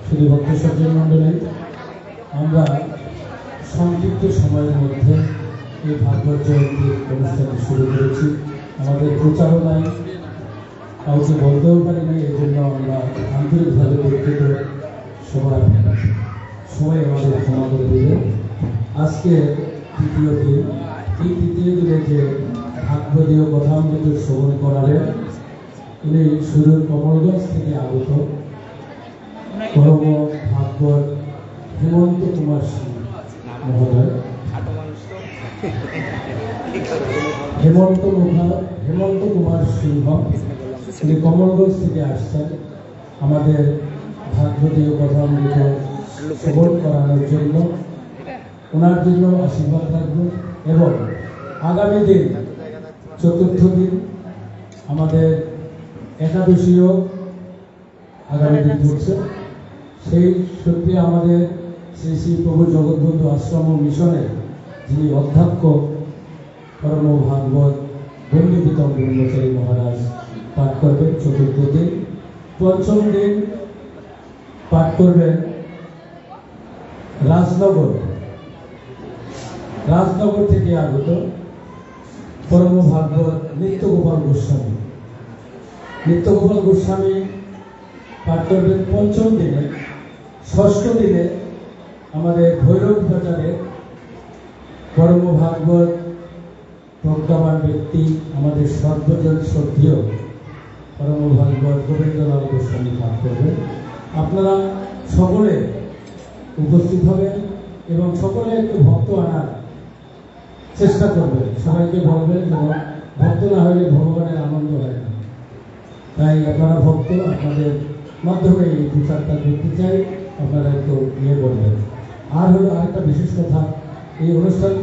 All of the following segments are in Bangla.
শুধু ভক্ত সজ্জন মন্ডলী, আমরা সংক্ষিপ্ত সময়ের মধ্যে এই ভাগবত জয়ন্তী অনুষ্ঠানটি শুরু করেছি। আমাদের প্রচারণায় কাউকে বলতেও পারিনি, এই জন্য আমরা আন্তরিকভাবে দুঃখিত। সবাই আমাদের ক্ষমা করে দেবে। আজকে তৃতীয় দিন, এই তৃতীয় দিনে যে ভাগবতীয় কথামৃত শ্রবণ করাবেন, উনি সুদূর কমলগঞ্জ থেকে আগত পরম ভাগবত হেমন্ত কুমার সিং মহোদয়। হেমন্ত কুমার সিংহ, উনি কমলগঞ্জ থেকে আসছেন আমাদের ভাগবতীয় কথামৃত শ্রবণ করানোর জন্য। ওনার জন্য আশীর্বাদ রাখবো। এবং আগামী দিন চতুর্থ দিন আমাদের একাদশীও আগামী দিন ঘটছে। সেই সত্যি আমাদের শ্রী শ্রী প্রভু জগৎবন্ধু আশ্রম ও মিশনের যিনি অধ্যক্ষ পরম ভাগবত বন্দিপিতম ব্রহ্মচারী মহারাজ পাঠ করবেন চতুর্থ দিন। পঞ্চম দিন পাঠ করবেন রাজনগর থেকে আগত পরম ভাগবত নিত্যগোপাল গোস্বামী পাঠ করবেন পঞ্চম দিনে। ষষ্ঠ দিনে আমাদের ভৈরব বাজারে পরম ভাগবত প্রজ্ঞাবান ব্যক্তি, আমাদের সর্বজন শ্রদ্ধেয় পরম ভাগবত গোবিন্দলাল গোস্বামী পাঠ করবেন। আপনারা সকলে উপস্থিত হবেন এবং সকলে একটু ভক্ত আনার চেষ্টা করবেন। সবাইকে বলবেন, যেমন ভক্ত না হলে ভগবানের আনন্দ হয় না। তাই আপনারা ভক্ত, আপনাদের মাধ্যমে এই প্রচারটা করতে চাই, আপনারা একটু নিয়ে বলবেন। আর হলো আরেকটা বিশেষ কথা, এই অনুষ্ঠান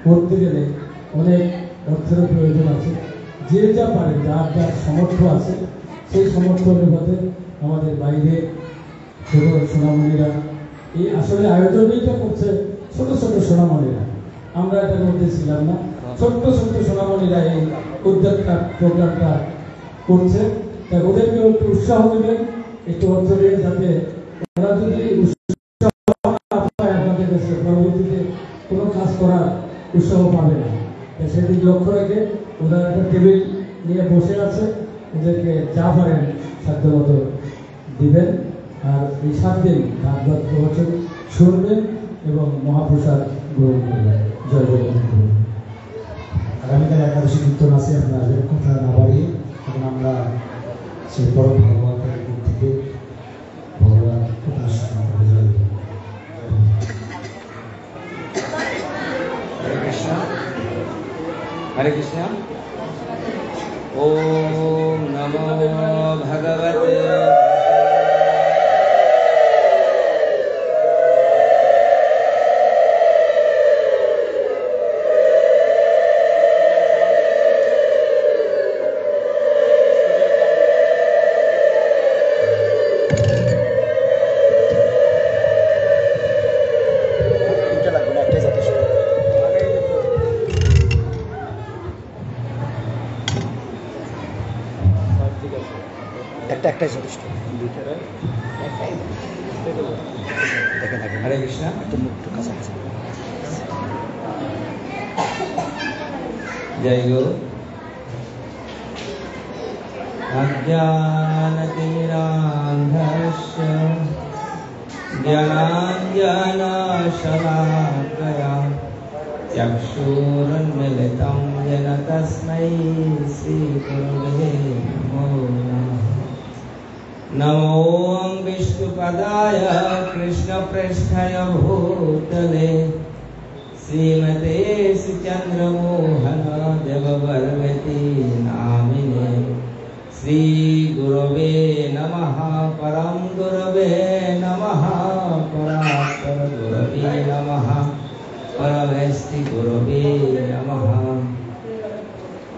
করতে গেলে অনেক অর্থের প্রয়োজন আছে। যে যা পারে, যার যার সামর্থ্য আছে, সেই সামর্থ্য অনুপাতে আমাদের বাইরে ছোট সোনামণিরা এই আসলে আয়োজনটা করছে। ছোট ছোট সোনামণিরা, আমরা এটার মধ্যে ছিলাম না। ছোট্ট ছোট্ট সোনামণিরা এই উদ্যোগটা প্রোগ্রামটা করছে। তাই ওদেরকে একটু উৎসাহ দেবেন, একটু অর্থ দিয়ে, যাতে ওরা যদি উৎসাহ না পায় আপনাদের কাছে পরবর্তীতে কোনো কাজ করার উৎসাহ পাবে না। সেদিক লক্ষ্য রেখে ওরা একটা টেবিল নিয়ে বসে আছে, ওদেরকে যা পারেন সাধ্যমতো দিবেন। আর এই 7 দিন ভাগবত প্রবচন শুনবেন এবং মহাপ্রসাদ গ্রহণ করবেন। জয় জগন্নাথ। আগামীকাল একাদশী কীর্তন আছে, আপনারা কথা না বাড়িয়ে এখন আমরা সেই পরম ভগবানের দিক থেকে ভগবান উপাসনা করে যাই। हरे कृष्णा। ओम नमो भगवते একটাই যথেষ্ট। हरे कृष्णा। একটু মুখটা কাছাকাছি। जय गुरु। अज्ञानतिमिरान्धस्य ज्ञानाञ्जनशलाकया चक्षुरुन्मिलितं येन तस्मै श्रीगुरवे नमो नमः। नमो विष्णुपदाय कृष्णप्रेष्ठाय भूतले श्रीमते श्रीचन्द्रमोहन देववर्मति नामिने श्रीगुरवे नमः। परं गुरवे नमः, परात्पर गुरवे नमः, परमेष्टि गुरवे नमः।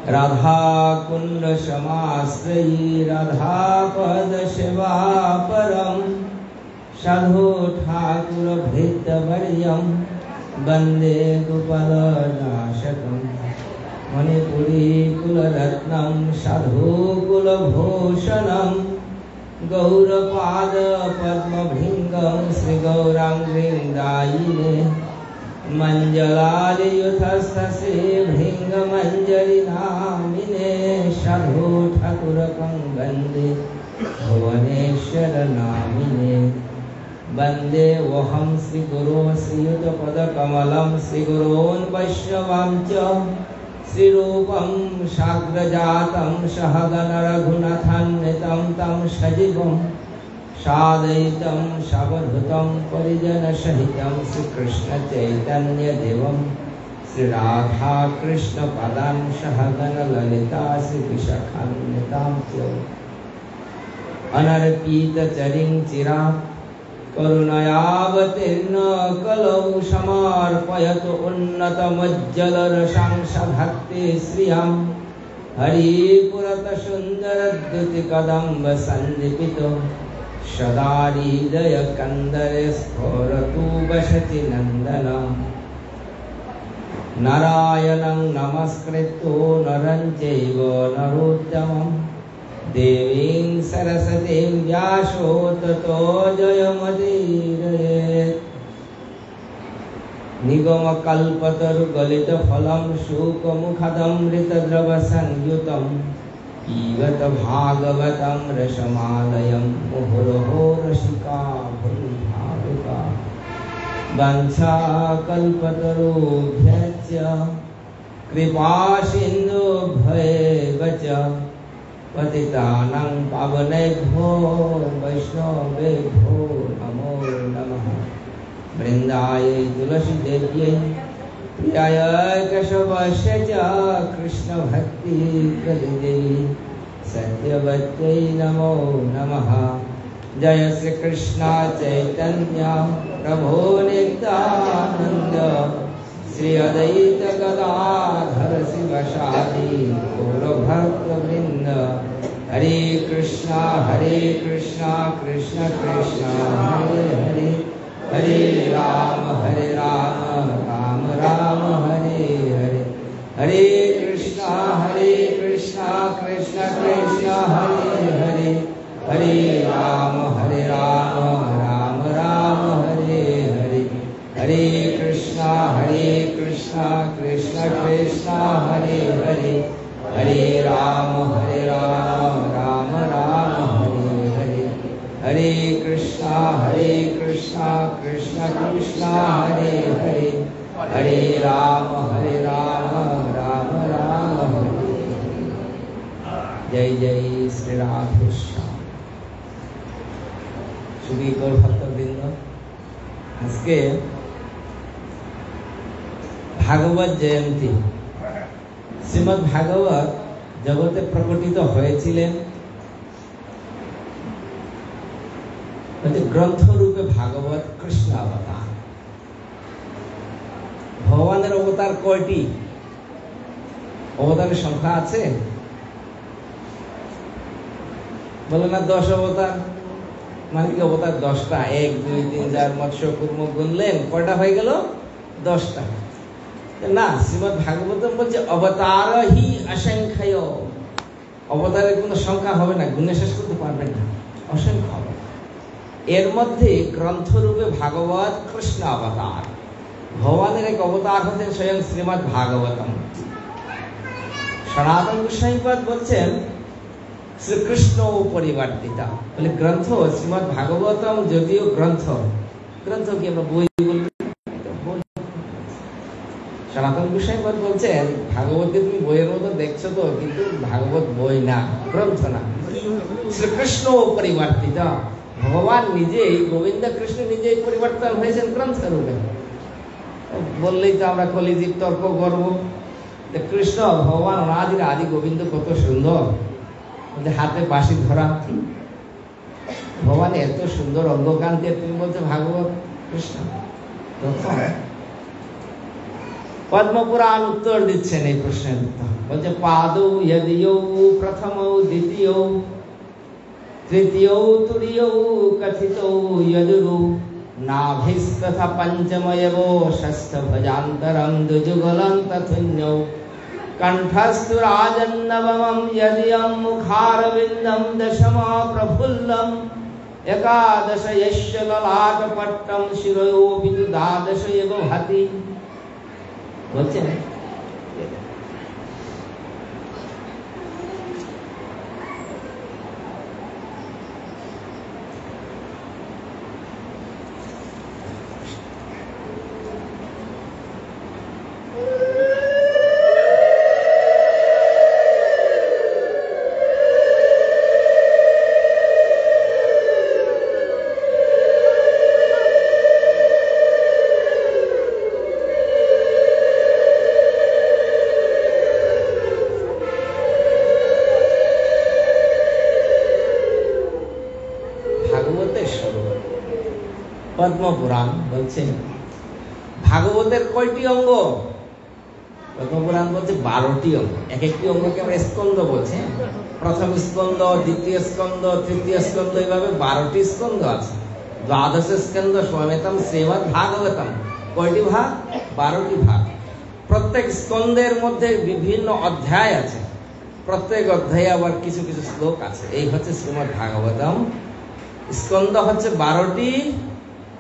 राधा कुंड समाश्रयी राधापद सेवा परम साधु ठाकुर भृतवर्यम वन्दे गोपालनाशकम् मणिपुरीकुलरत्नं साधुकुलभूषणम् गौरपादपद्मभृङ्गं श्रीगौराङ्गीं मञ्जलालियुथस्तसे भृङ्गमञ्जलिनामिने साधुठाकुरकं वन्दे भुवनेश्वरनामिने वन्दे वहं श्रीगुरो श्रीयुतपदकमलं श्रीगुरोन् वैष्णवां च श्रीरूपं साग्रजातं सहगणरघुनाथान्वितं तं सजीवं सादयितं सावधूतं परिजनसहितं श्रीकृष्णचैतन्यदेवं श्रीराधाकृष्णपदान् सहगणललिता श्रीविशाखान्वितां च अनर्पितचरिं चिरात् करुणयावतीर्ण कलौ समर्पयतु उन्नतमज्जलरसां भक्ति श्रियं हरिपुरतसुन्दरद्युतिकदम्ब सन्दीपितो सदा हृदयकन्दरे स्फुरतु वसति नन्दनं नारायणं नमस्कृत्य नरं चैव नरोत्तमम् देवीं सरस्वतीं व्यासो ततो जयमुदीरयेत् निगमकल्पतरुगलितफलं शुकमुखदमृतद्रवसंयुतं पीबत भागवतं रसमालयं मुहुरहो रसिका भुविभावुका वंशाकल्पतरुभ्यश्च कृपासिन्धुभ्यैव च पतितानां पावनेभ्यो वैष्णवेभ्यो नमो नमः। वृन्दाय तुलसीदेव्यै प्रियाय केशवस्य च कृष्णभक्तिप्रदे सत्यवत्यै नमो नमः। जय श्री कृष्ण चैतन्य प्रभो नित्यानन्द श्री अद्वैत गदाधर शिवसादि गौरभक्तवृन्द। हरे कृष्णा कृष्ण कृष्ण हरे हरे हरे राम राम राम हरे हरे। हरे कृष्णा कृष्ण कृष्ण हरे हरे हरे राम राम राम हरे हरे। हरे कृष्णा कृष्ण कृष्ण हरे हरे हरे राम राम राम हरे हरे। हरे कृष्णा कृष्ण कृष्ण हरे हरे हरे राम राम राम हरे। जय जय श्री राधे श्याम। শুধু গৌর ভক্তবৃন্দ, আজকে ভাগবত জয়ন্তী। শ্রীমদ্ ভাগবত জগতে প্রকটিত হয়েছিলেন গ্রন্থ রূপে ভাগবত কৃষ্ণ অবতার। ভগবানের অবতার কয়টি? অবতারের সংখ্যা আছে? বলে না 10 অবতার। মানে কি অবতার 10টা? 1 2 3 4 মৎস্য কুর্ম গুনলেন কয়টা হয়ে গেল? 10টা। না, শ্রীমদ্ ভাগবতম বলছে অবতার হি অসংখ্য। অবতারের কোনো সংখ্যা হবে না, গুণে শেষ করতে পারবেন না, অসংখ্য হবে। এর মধ্যে গ্রন্থরূপে ভাগবত কৃষ্ণ অবতার। ভগবানের এক অবতার হচ্ছেন স্বয়ং শ্রীমদ্ ভাগবতম। সনাতন গোস্বামীপাদ বলছেন শ্রীকৃষ্ণ পরিবর্তিতা। বলে গ্রন্থ শ্রীমদ্ ভাগবতম যদিও গ্রন্থ, গ্রন্থ কি আমরা বই বলবো? সনাতন গোস্বামীপাদ বলছেন ভাগবতকে তুমি বইয়ের মতো দেখছো তো, কিন্তু ভাগবত বই না, গ্রন্থ না, শ্রীকৃষ্ণ পরিবর্তিতা। ভগবান নিজেই, গোবিন্দ কৃষ্ণ নিজেই পরিবর্তন হয়েছেন গ্রন্থ রূপে। বললেই তো আমরা কলিযুগ তর্ক করবো। কৃষ্ণ ভগবান অনাদির আদি গোবিন্দ কত সুন্দর, হাতে বাঁশি ধরা। ভগবান এত সুন্দর অঙ্গকান্তি, তুমি বলছো ভাগবত কৃষ্ণ। পদ্মপুরাণ উত্তর দিচ্ছেন এই প্রশ্নের উত্তর। বলছে পাদৌ যদিয়ৌ প্রথমৌ দ্বিতীয়ৌ তৃতীয়ৌ তুরীয়ৌ কথিতৌ যদুরু नाभिस्तथा पंचमयवो षष्ठ भजान्तरं द्विजुगलं तथुन्यौ कंठस्तु राजन्नवमं यदियं मुखारविन्दं दशमा प्रफुल्लम् एकादश यस्य ललाटपट्टं शिरोऽपि तु द्वादश एव भाति বলছেন পদ্মপুরাণ বলছেন ভাগবতের কয়টি অঙ্গ? পদ্মপুরাণ বলছে 12টি অঙ্গ। এক একটি অঙ্গকে আমরা স্কন্ধ বলছি। প্রথম স্কন্ধ, দ্বিতীয় স্কন্ধ, তৃতীয় স্কন্ধ, এইভাবে 12টি স্কন্ধ আছে। দ্বাদশ স্কন্ধ সমবেতম শ্রীমদ্ ভাগবতম। কয়টি ভাগ? 12টি ভাগ। প্রত্যেক স্কন্ধের মধ্যে বিভিন্ন অধ্যায় আছে, প্রত্যেক অধ্যায়ে আবার কিছু কিছু শ্লোক আছে। এই হচ্ছে শ্রীমদ্ ভাগবতম। স্কন্ধ হচ্ছে 12টি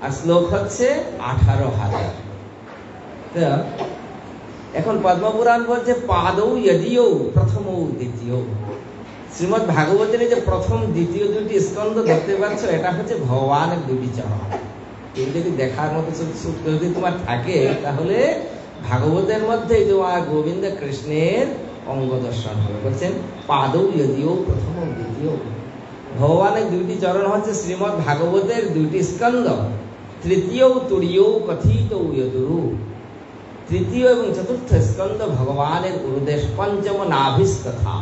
আর শ্লোক হচ্ছে 18,000। এখন পদ্মপুরাণ বলছে পাদৌ যদিও প্রথমও দ্বিতীয়। শ্রীমদ্ ভাগবতের যে প্রথম দ্বিতীয় দুটি স্কন্ধ দেখতে পাচ্ছ, এটা হচ্ছে ভগবানের দুটি চরণ। এই যদি দেখার মতো যদি তোমার থাকে, তাহলে ভাগবতের মধ্যে তোমার গোবিন্দ কৃষ্ণের অঙ্গ দর্শন হবে। বলছেন পাদৌ যদিও প্রথম ও দ্বিতীয়। ভগবানের দুইটি চরণ হচ্ছে শ্রীমদ্ ভাগবতের দুইটি স্কন্ধ। তৃতীয় তুরীয় কথিত ইয়দুরু। তৃতীয় এবং চতুর্থ স্কন্ধ ভগবানের উরুদেশ। পঞ্চম নাভিস্তথা।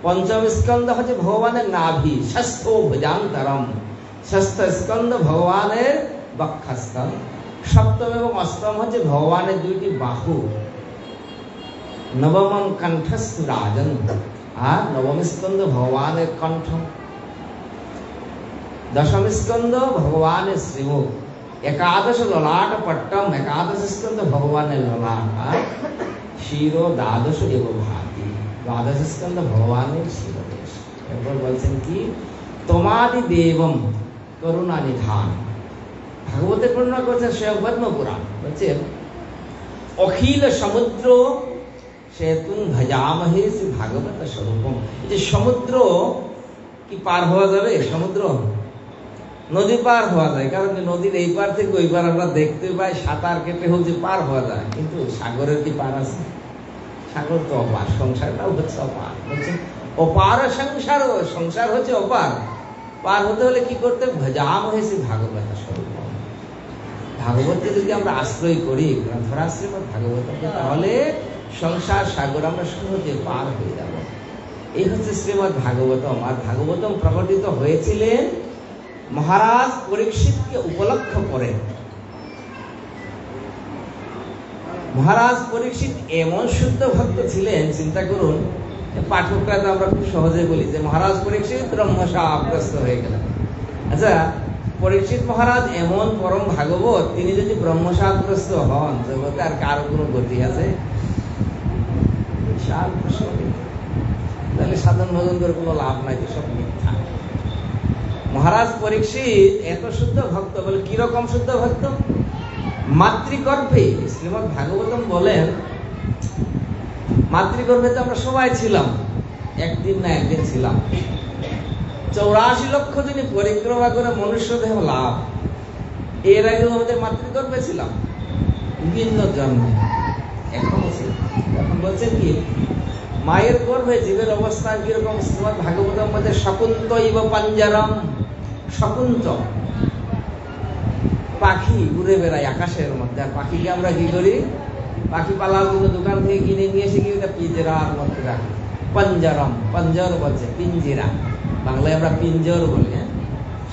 পঞ্চম স্কন্ধ হচ্ছে ভগবানের নাভি। ষষ্ঠ ভুজান্তরম। ষষ্ঠ স্কন্ধ ভগবানের বক্ষস্থল। সপ্তম এবং অষ্টম হচ্ছে ভগবানের দুইটি বাহু। নবমম কণ্ঠস্থ রাজন। আর নবম স্কন্ধ ভগবানের কণ্ঠ। দশম স্কন্ধ ভগবানের শ্রীমুখ। একাদশ ললাট পট্টম। একাদশ স্কন্ধ ভগবানের ললাট। আর শিরো দ্বাদশ এব ভাতি। দ্বাদশ স্কন্ধ ভগবানের শিরদেশ। এরপর বলছেন কি তোমাদি দেবম করুণা নিধান। ভাগবতের বর্ণনা করছেন স্বয়ং পদ্মপুরাণ। বলছেন অখিল সমুদ্র সেতুন ভজামহে শ্রী ভাগবত স্বরূপম। যে সমুদ্র কি পার হওয়া যাবে? সমুদ্র নদী পার হওয়া যায়, কারণ নদীর এই পার থেকে ওই পার আমরা দেখতে পাই, সাঁতার কেটে হচ্ছে পার হওয়া যায়। কিন্তু সাগরের কি পার আছে? সাগর তো অপার, সংসারটাও হচ্ছে অপার। বলছে অপার সংসার, সংসার হচ্ছে অপার। পার হতে হলে কি করতে? ভজাম হয়েছে ভাগবত স্বরূপ। ভাগবতকে যদি আমরা আশ্রয় করি, গ্রন্থরাশ্রয় ভাগবতকে, তাহলে সংসার সাগর আমরা সহজে পার হয়ে যাব। এই হচ্ছে শ্রীমদ্ ভাগবতম। আর ভাগবতম প্রকটিত হয়েছিলেন মহারাজ পরীক্ষিতকে উপলক্ষ করে। মহারাজ পরীক্ষিত এমন শুদ্ধ ভক্ত ছিলেন, চিন্তা করুন। পাঠকরা তো আমরা খুব সহজে বলি যে মহারাজ পরীক্ষিত ব্রহ্মশাপগ্রস্ত হয়ে গেলেন। আচ্ছা, পরীক্ষিত মহারাজ এমন পরম ভাগবত, তিনি যদি ব্রহ্মশাপগ্রস্ত হন, জগতে আর কারো কোনো গতি আছে? বিশাল প্রশ্ন। তাহলে সাধন ভজন করে কোনো লাভ নাই, তো সব মিথ্যা। মহারাজ পরীক্ষিত এত শুদ্ধ ভক্ত, বলে কিরকম শুদ্ধ ভক্ত? মাতৃগর্ভে শ্রীমদ্ ভাগবতম বলেন, মাতৃগর্ভে তো আমরা সবাই ছিলাম, একদিন না একদিন ছিলাম। 84 লক্ষ দিনে পরিক্রমা করে মনুষ্য দেহ লাভ। এর আগে আমাদের মাতৃগর্ভে ছিলাম বিভিন্ন জন্মে, এখনো ছিলাম। এখন বলছেন কি মায়ের গর্ভে জীবের অবস্থান কিরকম? শ্রীমদ্ ভাগবতম মধ্যে শকুন্ত ইব পাঞ্জারম। শকুন্ত পাখি উড়ে বেড়ায় আকাশের মধ্যে। আর পাখিকে আমরা কি করি? পাখি পালার জন্য দোকান থেকে কিনে নিয়ে এসে কি পিঞ্জরার মধ্যে রাখি। পাঞ্জারম, পাঞ্জর বলছে পিঞ্জিরা, বাংলায় আমরা পিঞ্জর বলি। হ্যাঁ,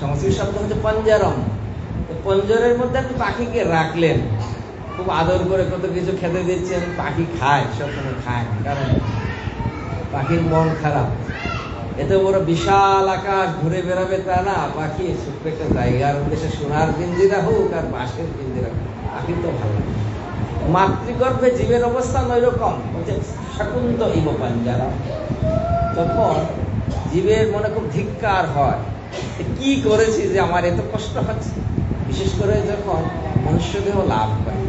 সংস্কৃত শব্দ হচ্ছে পাঞ্জারম। পঞ্জরের মধ্যে আপনি পাখিকে রাখলেন, খুব আদর করে কত কিছু খেতে দিচ্ছেন, পাখি খায়, সবসময় খায়, কারণ পাখির মন খারাপ। এত বড় বিশাল আকাশ ঘুরে বেড়াবে তা না, পাখি ছোট্ট একটা জায়গার উদ্দেশ্যে সোনার পিঞ্জিরা হোক আর বাঁশের পিঞ্জিরা হোক, পাখির তো ভালো লাগে। মাতৃগর্ভে জীবের অবস্থা ওইরকম, শাকুন্ত ইব পাঞ্জারা। তখন জীবের মনে খুব ধিক্কার হয়, কি করেছি যে আমার এত কষ্ট হচ্ছে। বিশেষ করে যখন মনুষ্য দেহ লাভ করে,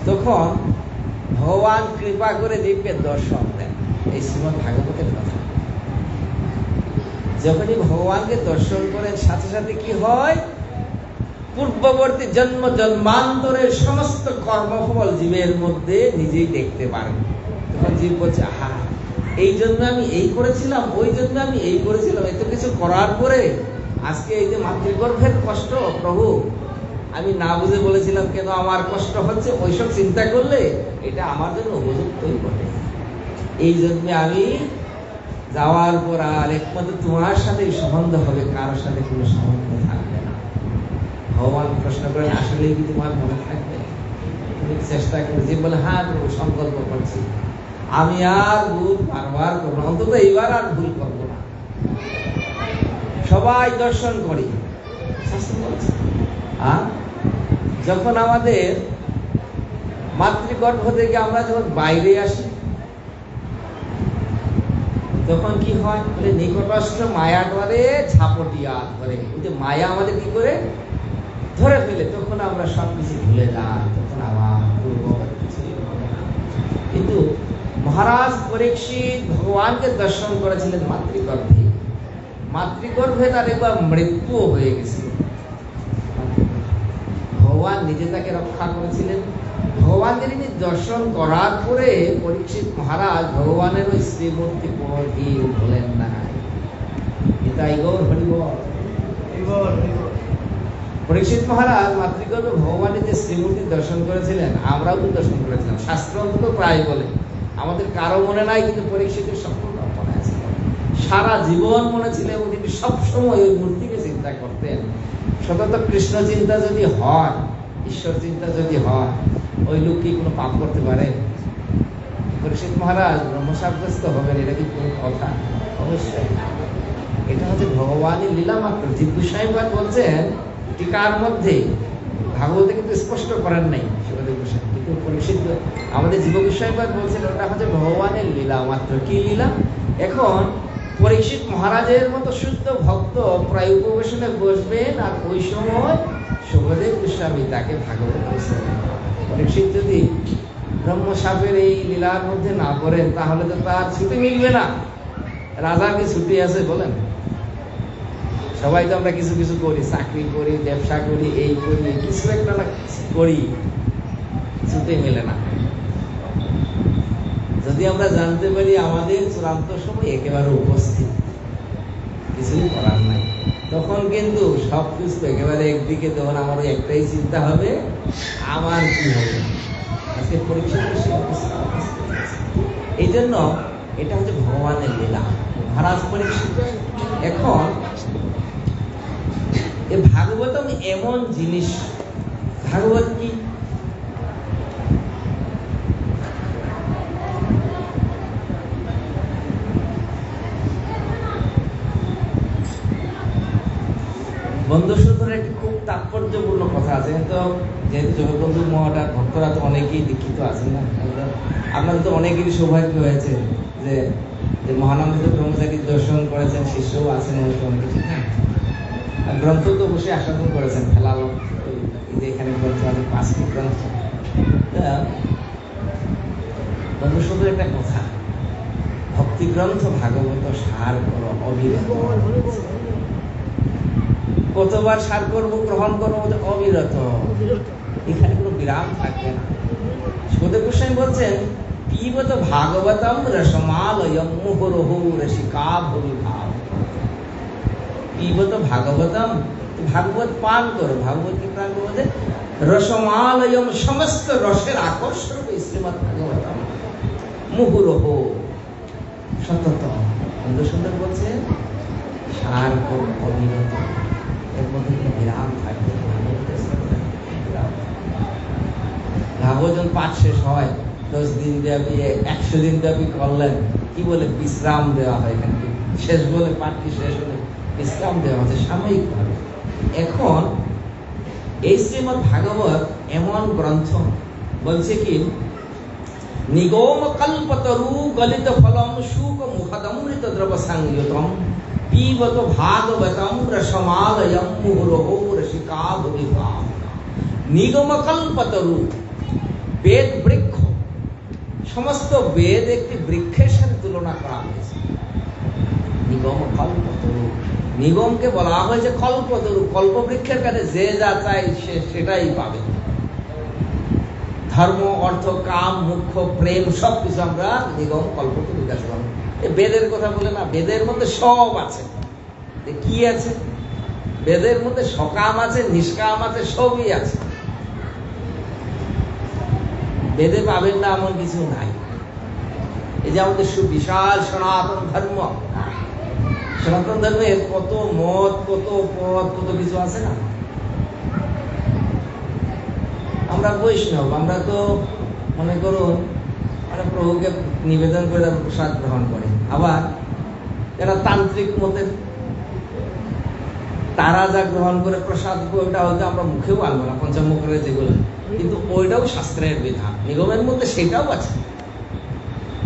তখন ভগবান কৃপা করে জীবকে দর্শন দেন। এই শ্রীমদ্ ভাগবতের কথা, যখনই ভগবানকে দর্শন করেন সাথে সাথে কি হয়, পূর্ববর্তী জন্ম জন্মান্তরের সমস্ত কর্মফল জীবের মধ্যে নিজেই দেখতে পারেন। তখন জীব বলছে, আহা, এই জন্য আমি এই করেছিলাম, ওই জন্য আমি এই করেছিলাম, এত কিছু করার পরে আজকে এই যে মাতৃগর্ভের কষ্ট, প্রভু আমি না বুঝে বলেছিলাম কেন আমার কষ্ট হচ্ছে, ওইসব চিন্তা করলে এটা আমার জন্য উপযুক্তই বটে। এই জন্য আমি যাওয়ার পর আর একমাত্র তোমার সাথে সম্বন্ধ হবে, কারোর সাথে কোনো সম্বন্ধ থাকবে না। ভগবান প্রশ্ন করেন, আসলে কি তোমার মনে থাকবে? তুমি চেষ্টা করে যে বলে, হ্যাঁ প্রভু সংকল্প করছি, আমি আর ভুল বারবার করবো না, অন্তত এইবার আর ভুল করবো না। সবাই দর্শন করি, শাস্ত্র বলছে। যখন আমাদের মাতৃগর্ভ থেকে আমরা যখন বাইরে আসি, তখন কি হয় বলে, নিকটস্থ মায়া ধরে ঝাপটিয়া ধরে। ওই যে মায়া আমাদের কি করে ধরে ফেলে, তখন আমরা সবকিছু ভুলে যাই, তখন আবার কিন্তু মহারাজ পরীক্ষিত ভগবানকে দর্শন করেছিলেন মাতৃগর্ভে। মাতৃগর্ভে তার একবার মৃত্যু হয়ে গেছিল, ভগবান নিজে তাকে রক্ষা করেছিলেন। ভগবানকে তিনি দর্শন করার পরে পরীক্ষিত মহারাজ ভগবানের ওই শ্রীমূর্তি কোনদিন ভুলেন না। এটাই গৌর হরিবল। পরীক্ষিত মহারাজ মাতৃগর্ভে ভগবানের যে শ্রীমূর্তি দর্শন করেছিলেন, আমরাও তো দর্শন করেছিলাম। শাস্ত্র অন্তত প্রায় বলে, আমাদের কারো মনে নাই, কিন্তু পরীক্ষিতের সম্পূর্ণ মনে আছে। সারা জীবন মনে ছিল এবং তিনি সবসময় ওই মূর্তিকে চিন্তা করতেন। সতত কৃষ্ণ চিন্তা যদি হয়, ঈশ্বর চিন্তা যদি হয়, ওই লোক কি কোনো পাপ করতে পারে? পরীক্ষিত মহারাজ ব্রহ্মসাব্যস্ত হবেন, এটা কি কোনো কথা? অবশ্যই এটা হচ্ছে ভগবানের লীলা মাত্র। জীবগোস্বামীপাদ বলছেন টিকার মধ্যে, ভাগবতে কিন্তু স্পষ্ট করেন নাই সুখদেব গোস্বামী, কিন্তু পরীক্ষিত আমাদের জীবগোস্বামীপাদ বলছেন ওটা হচ্ছে ভগবানের লীলা মাত্র। কি লীলা? এখন পরীক্ষিত মহারাজের মতো শুদ্ধ ভক্ত প্রায় উপবেশনে বসবেন, আর ওই সময় সুখদেব গোস্বামী তাকে ভাগবত বলছেন। পরীক্ষিত যদি ব্রহ্মসাপের এই লীলার মধ্যে না পড়েন, তাহলে তো তার ছুটি মিলবে না। রাজার কি ছুটি আছে বলেন? সবাই তো আমরা কিছু কিছু করি, চাকরি করি, ব্যবসা করি, এই করি, কিছু একটা না করি, ছুটি মেলে না। যদি আমরা জানতে পারি আমাদের চূড়ান্ত সময় একেবারে উপস্থিত, কিছুই করার নাই, তখন কিন্তু সবকিছু একেবারে একদিকে, তখন আমার ওই একটাই চিন্তা হবে, আমার কি হবে। আজকে পরীক্ষা এই জন্য এটা হচ্ছে ভগবানের লীলা। মহারাজ পরীক্ষিত এখন এ ভাগবতম এমন জিনিস, ভাগবত কি? বন্ধুসূত্রের একটি খুব তাৎপর্যপূর্ণ কথা আছে। তো যেহেতু জগবন্ধু মহাটার ভক্তরা তো অনেকেই দীক্ষিত আছেন না, আপনাদের তো অনেকেরই সৌভাগ্য হয়েছে যে মহানন্দ ব্রহ্মচারীর দর্শন করেছেন, শিষ্যও আছেন অনেকে, ঠিক না? আর গ্রন্থ তো বসে আস্বাদন করেছেন, ফেলাল এখানে গ্রন্থ আছে 5টি গ্রন্থ। বন্ধুসূত্রের একটা কথা, ভক্তি গ্রন্থ ভাগবত সার করো অবিরত। কতবার সার করবো, গ্রহণ করবো, অবিরত, এখানে কোনো বিরাম থাকবে না। সুখদেব গোস্বামী বলছেন, পিবত ভাগবতম রসমালয়ম মুহুরহু রসিকা ভবি ভাব। পিবত ভাগবতম, ভাগবত পান করো। ভাগবত কি পান করো? রসমালয়ম, সমস্ত রসের আকর্ষণ শ্রীমৎ ভাগবতম, মুহুরহু, সতত। সুন্দর বলছে সার করো অবিরত, এর মধ্যে কোনো বিরাম থাকবে। ভাগবত 5 শেষ হয়, 10 দিন ব্যাপী, 100 দিন ব্যাপী করলেন, কি বলে বিশ্রাম দেওয়া হয়। এখানে শেষ বলে পাঠটি শেষ হলে বিশ্রাম দেওয়া হচ্ছে সাময়িকভাবে। এখন এই শ্রীমদ ভাগবত এমন গ্রন্থ, বলছে কি নিগম কল্পতরু গলিত ফলম শুক মুখদমৃত দ্রব সংযুতম পিবত ভাগবতম রসমালয়ম মুহুরহো রসিকা ভুবিভাব। নিগম কল্পতরু, বেদ বৃক্ষ, সমস্ত বেদ একটি বৃক্ষের সাথে তুলনা করা হয়েছে। নিগম কল্পতরু, নিগমকে বলা হয়েছে কল্পতরু, কল্পবৃক্ষের কাছে যে যা চাই সে সেটাই পাবে। ধর্ম, অর্থ, কাম, মুখ্য, প্রেম সবকিছু আমরা নিগম কল্পতরুর কাছে পাবো। বেদের কথা বলে না, বেদের মধ্যে সব আছে। কি আছে বেদের মধ্যে? সকাম আছে, নিষ্কাম আছে, সবই আছে। বেদে পাবেন না এমন কিছু নাই। এই যে আমাদের বিশাল সনাতন ধর্ম, সনাতন ধর্মের কত মত, কত পথ, কত কিছু আছে না। আমরা বৈষ্ণব, আমরা তো মনে করুন মানে প্রভুকে নিবেদন করে প্রসাদ গ্রহণ করে। আবার যারা তান্ত্রিক মতের, তারা যা গ্রহণ করে প্রসাদ, ওইটা হয়তো আমরা মুখেও আনবো না, পঞ্চমুখের যেগুলো, কিন্তু ওইটাও শাস্ত্রের বিধান। নিগমের মধ্যে সেটাও আছে,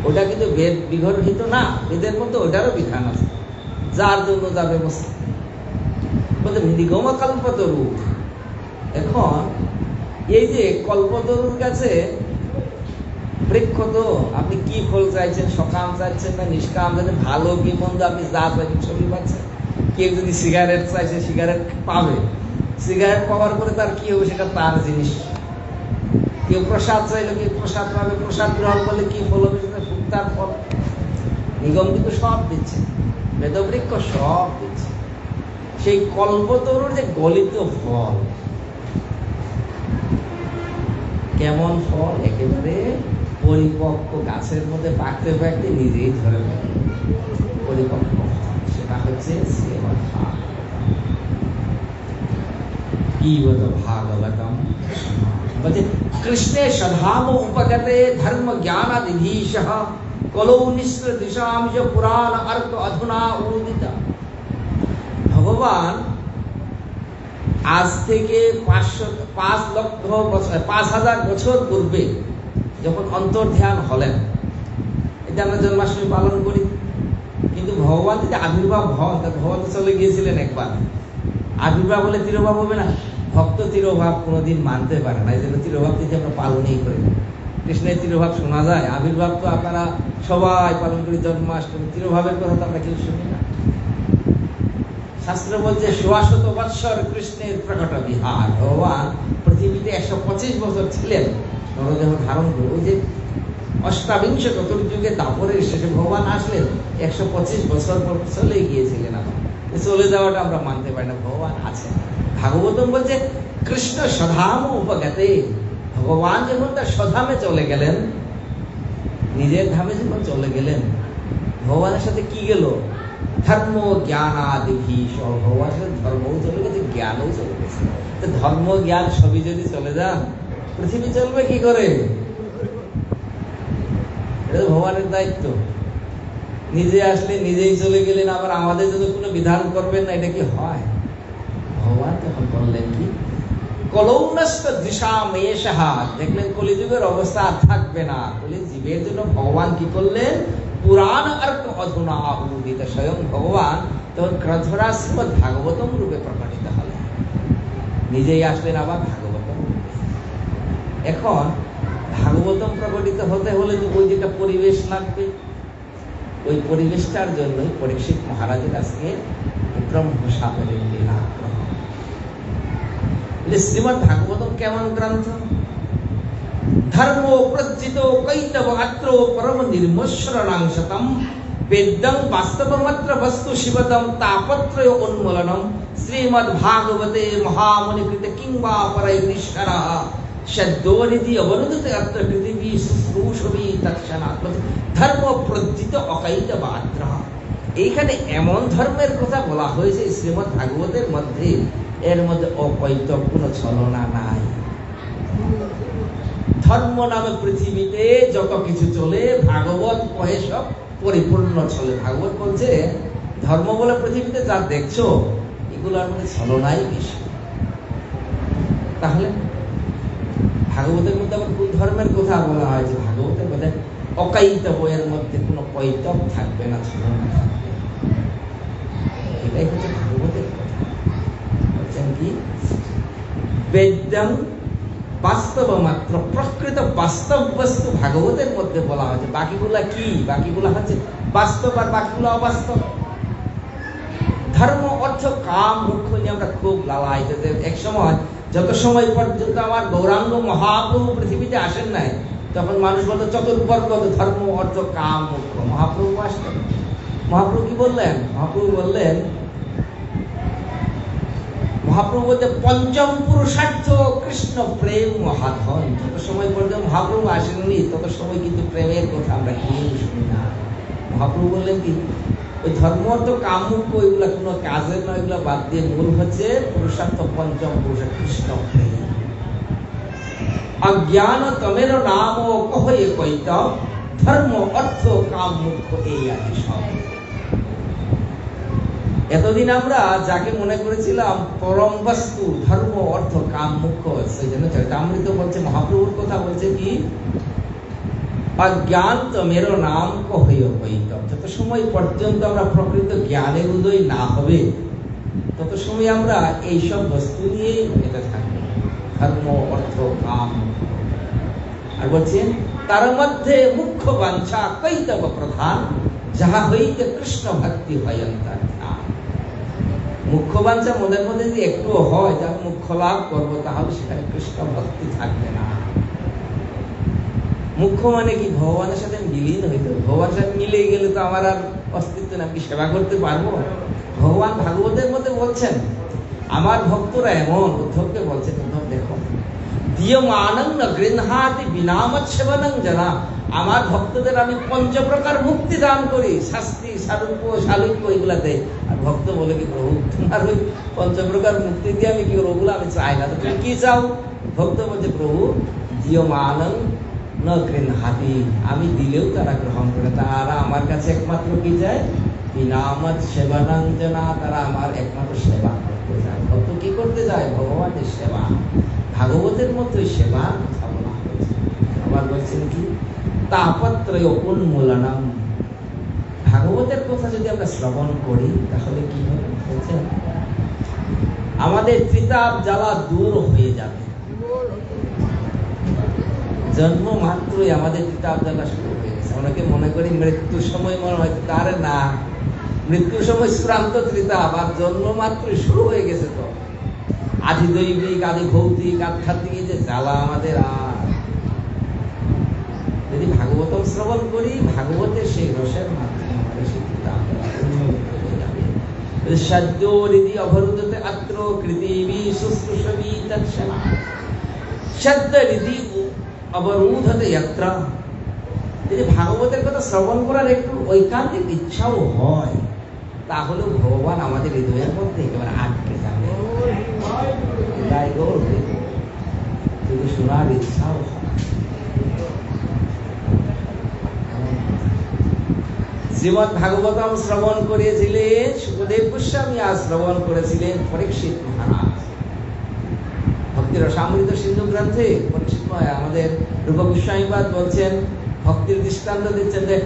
ওটা কিন্তু বেদ বিগর্হিত না, বেদের মধ্যে ওটারও বিধান আছে, যার জন্য যা ব্যবস্থা। বলতে নিগম কল্পতরু। এখন এই যে কল্পতরুর কাছে বৃক্ষ, তো আপনি কি ফল চাইছেন? সকাম চাইছেন না নিষ্কাম চাইছেন? ভালো কি মন্দ আপনি যা চাইছেন সবই পাচ্ছেন। কেউ যদি সিগারেট চাইছে সিগারেট পাবে, সিগারেট পাওয়ার পরে তার কি হবে সেটা তার জিনিস। কেউ প্রসাদ চাইলে কি প্রসাদ পাবে, প্রসাদ গ্রহণ করলে কি ফল হবে সেটা তার ফল। নিগম কিন্তু সব দিচ্ছে, বেদবৃক্ষ সব দিচ্ছে। সেই কল্পতরুর যে গলিত ফল, কেমন ফল? একেবারে পরিপক্ক গাছের মধ্যে পাকতে পাকতে নিজেই ধরে নেবে পরিপক্ক ফল। সেটা হচ্ছে শ্রীমদ্ ভাগবতম। বলছে কৃষ্ণে সধাম উপগতে ধর্ম জ্ঞানাদিধীশ কলৌ নিঃস্র দিশাম পুরাণ অর্ক অধুনা উদিত। ভগবান আজ থেকে 5,000 বছর পূর্বে যখন অন্তর্ধান হলেন, এটা আমরা জন্মাষ্টমী পালন করি, কিন্তু ভগবান যদি আবির্ভাব হন, ভগবান তো চলে গিয়েছিলেন একবার। আবির্ভাব হলে তিরোভাব হবে না? ভক্ত তিরোভাব কোনোদিন মানতে পারে না, এই জন্য তিরোভাব তিথি আমরা পালনই করি। কৃষ্ণের তিরোভাব শোনা যায়, আবির্ভাব তো আপনারা সবাই পালন করি, জন্মাষ্টমী। তিরোভাবের কথা তো আমরা কেউ শুনি না। শাস্ত্র বলছে 1600 বৎসর কৃষ্ণের প্রকট বিহার। ভগবান পৃথিবীতে 125 বছর ছিলেন নরদেহ ধারণ করে। ওই যে অষ্টাবিংশ চতুর্যুগে দাপরের শেষে ভগবান আসলেন, 125 বছর পর চলে গিয়েছিলেন। আবার চলে যাওয়াটা আমরা মানতে পারি না, ভগবান আছেন। ভাগবতম বলছে কৃষ্ণ সধাম উপগতে। ভগবান যখন তার স্বধামে চলে গেলেন, নিজের ধামে যখন চলে গেলেন, ভগবানের সাথে কি গেল? ধর্ম জ্ঞানাদিধীশ। ভগবানের সাথে ধর্মও চলে গেছে, জ্ঞানও চলে গেছে। ধর্ম জ্ঞান সবই যদি চলে যান, পৃথিবী চলবে কি করে? এটা ভগবানের দায়িত্ব। নিজে আসলে নিজেই চলে গেলেন, আবার আমাদের জন্য কোনো বিধান করবেন না, এটা কি হয়? ভগবান তখন বললেন কি কলৌনস্ত দিশাম এষহা। দেখলেন কলিযুগের অবস্থা আর থাকবে না, কলিজীবের জন্য ভগবান কি করলেন? পুরাণ অর্ক অধুনা উদিত। স্বয়ং ভগবান তখন গ্রন্থরাজ শ্রীমদ্ ভাগবতম রূপে প্রকটিত হলেন, নিজেই আসলেন আবার ভাগবতম রূপে। এখন ভাগবতম প্রকটিত হতে হলে তো ওই যেটা পরিবেশ লাগবে, ওই পরিবেশটার জন্যই পরীক্ষিত মহারাজের আজকে ব্রহ্মসাগরের লীলা। শ্রীমদ্ ভাগবতম কেমন গ্রন্থ? ধর্ম প্রজ্জিত কৈতব আত্র পরম নির্মশ্বরণাংশতম বেদং বাস্তবমাত্র বস্তু শিবদম তাপত্রয় উন্মূলনম শ্রীমদ্ ভাগবতে মহামুনিকৃতে কিংবা পরৈশ্বরা সদ্যোনিধি অবনুদিত অত্র পৃথিবী শুশ্রূষবি তৎক্ষণাৎ। ধর্ম প্রজ্জিত অকৈতব আত্র। এইখানে এমন ধর্মের কথা বলা হয়েছে শ্রীমদ্ ভাগবতের মধ্যে, এর মধ্যে অকৈতব কোনো ছলনা নাই। ধর্ম নামে পৃথিবীতে যত কিছু চলে, ভাগবত কহে সব পরিপূর্ণ চলে। ভাগবত বলছে ধর্ম বলে পৃথিবীতে যা দেখছো এগুলোর মধ্যে ছলনাই বেশি। তাহলে ভাগবতের মধ্যে আবার কোন ধর্মের কথা বলা হয়? যে ভাগবতের মধ্যে অকাইতব, এর মধ্যে কোনো কৈতব থাকবে না, ছলনা থাকবে। এটাই হচ্ছে ভাগবতের কথা। বলছেন কি, বেদ্যং বাস্তব মাত্র, প্রকৃত বাস্তব বস্তু ভাগবতের মধ্যে বলা হয়েছে। বাকিগুলা কি? বাকিগুলা হচ্ছে বাস্তব, আর বাকিগুলো অবাস্তব। ধর্ম, অর্থ, কাম, মুখ্য নিয়ে আমরা খুব লালায়িত। এক সময়, যত সময় পর্যন্ত আমার গৌরাঙ্গ মহাপ্রভু পৃথিবীতে আসেন নাই, তখন মানুষ বলতো চতুর্বর্গ, ধর্ম, অর্থ, কাম, মুখ্য। মহাপ্রভু আসলেন, মহাপ্রভু কি বললেন? মহাপ্রভু বললেন, মহাপ্রভু বলতে পঞ্চম পুরুষার্থ কৃষ্ণ প্রেম মহাধন। যত সময় পর্যন্ত মহাপ্রভু আসেননি, তত সময় কিন্তু প্রেমের কথা আমরা কেউ শুনি না। মহাপ্রভু বললেন কি, ওই ধর্ম, অর্থ, কাম, মুখ্য এগুলা কোনো কাজের নয়, এগুলা বাদ দিয়ে মূল হচ্ছে পুরুষার্থ, পঞ্চম পুরুষার্থ কৃষ্ণ প্রেম। অজ্ঞান তমের নাম কহে কৈত, ধর্ম, অর্থ, কাম, মুখ্য এই আছে সব। এতদিন আমরা যাকে মনে করেছিলাম পরম বস্তু, ধর্ম, অর্থ, কাম, মুখ্য, সেই জন্য চরিতামৃত বলছে, মহাপ্রভুর কথা বলছে কি, অজ্ঞান তমের নাম কহে কৈত। যত সময় পর্যন্ত আমরা প্রকৃত জ্ঞানের উদয় না হবে, তত সময় আমরা এইসব বস্তু নিয়েই এটা থাকবো, ধর্ম, অর্থ, কাম। আর বলছেন, তার মধ্যে মুখ্য বাঞ্ছা কৈতব প্রধান, যাহা হইতে কৃষ্ণ ভক্তি হয়ন্তার। মুখ্য বাঞ্ছা মনের মধ্যে যদি একটু হয় যে আমি মুখ্য লাভ করবো, তাহলে সেখানে কৃষ্ণ ভক্তি থাকবে না। মুখ্য মানে কি? ভগবানের সাথে মিলিত হইতে হবে। ভগবানের সাথে মিলে গেলে তো আমার আর অস্তিত্ব না, আমি সেবা করতে পারবো? ভগবান ভাগবতের মধ্যে বলছেন, আমার ভক্তরা এমন, উদ্ধবকে বলছেন, উদ্ধব দেখো, দীয়মানং ন গৃহাতি বিনামত সেবনং জনা। আমার ভক্তদের আমি পঞ্চপ্রকার মুক্তি দান করি, শাস্তি, সারূপ্য, শালুক্য এগুলা দেয়। আর ভক্ত বলে কি, প্রভু তোমার ওই পঞ্চপ্রকার মুক্তি দিয়ে আমি কি করবো? ওগুলো আমি চাই না। তো তুমি কি চাও? ভক্ত বলছে, প্রভু দীয়মানং ন গৃহাতি, আমি দিলেও তারা গ্রহণ করে। তারা আমার কাছে একমাত্র কি চায়? বিনামত সেবনং জনা, তারা আমার একমাত্র সেবা করতে চায়। ভক্ত কি করতে যায়? ভগবানের সেবা। ভাগবতের মধ্যে সেবার কথা বলা হয়েছে। আবার বলছেন কি, তাপত্রয় উন্মূলনম। ভাগবতের কথা যদি আমরা শ্রবণ করি, তাহলে কি হবে? বলছেন, আমাদের ত্রিতাপ জ্বালা দূর হয়ে যাবে। জন্ম মাত্রই আমাদের ত্রিতাপ জ্বালা শুরু হয়ে গেছে। অনেকে মনে করি মৃত্যুর সময় মনে হয়, তার না, মৃত্যুর সময় চূড়ান্ত ত্রিতাপ, আর জন্ম মাত্রই শুরু হয়ে গেছে। তো আদি দৈবিক, আদি ভৌতিক, আধ্যাত্মিক যে জ্বালা আমাদের, আর যদি ভাগবতম শ্রবণ করি, ভাগবতের সেই রসের মাধ্যমে আমাদের সেই ত্রিতাপ হয়ে যাবে। সদ্য হৃদি অবরুদ্ধতে আত্র কৃতিবি শুশ্রূষবি তৎসেবা। সদ্য হৃদি অবরুদ্ধতে যত্র। যদি ভাগবতের কথা শ্রবণ করার একটু ঐকান্তিক ইচ্ছাও হয়, তাহলেও ভগবান আমাদের হৃদয়ের মধ্যে একেবারে আটকে যাবে। যদি শোনার ইচ্ছাও হয়। শ্রীমদ ভাগবতম শ্রবণ করেছিলেন সুখদেব গোস্বামী, আর শ্রবণ করেছিলেন পরীক্ষিত মহারাজ। ভক্তির রসামৃত সিন্ধু গ্রন্থে পরীক্ষিত আমাদের রূপ গোস্বামীপাদ বলছেন, ভক্তির দৃষ্টান্ত দিচ্ছেন যে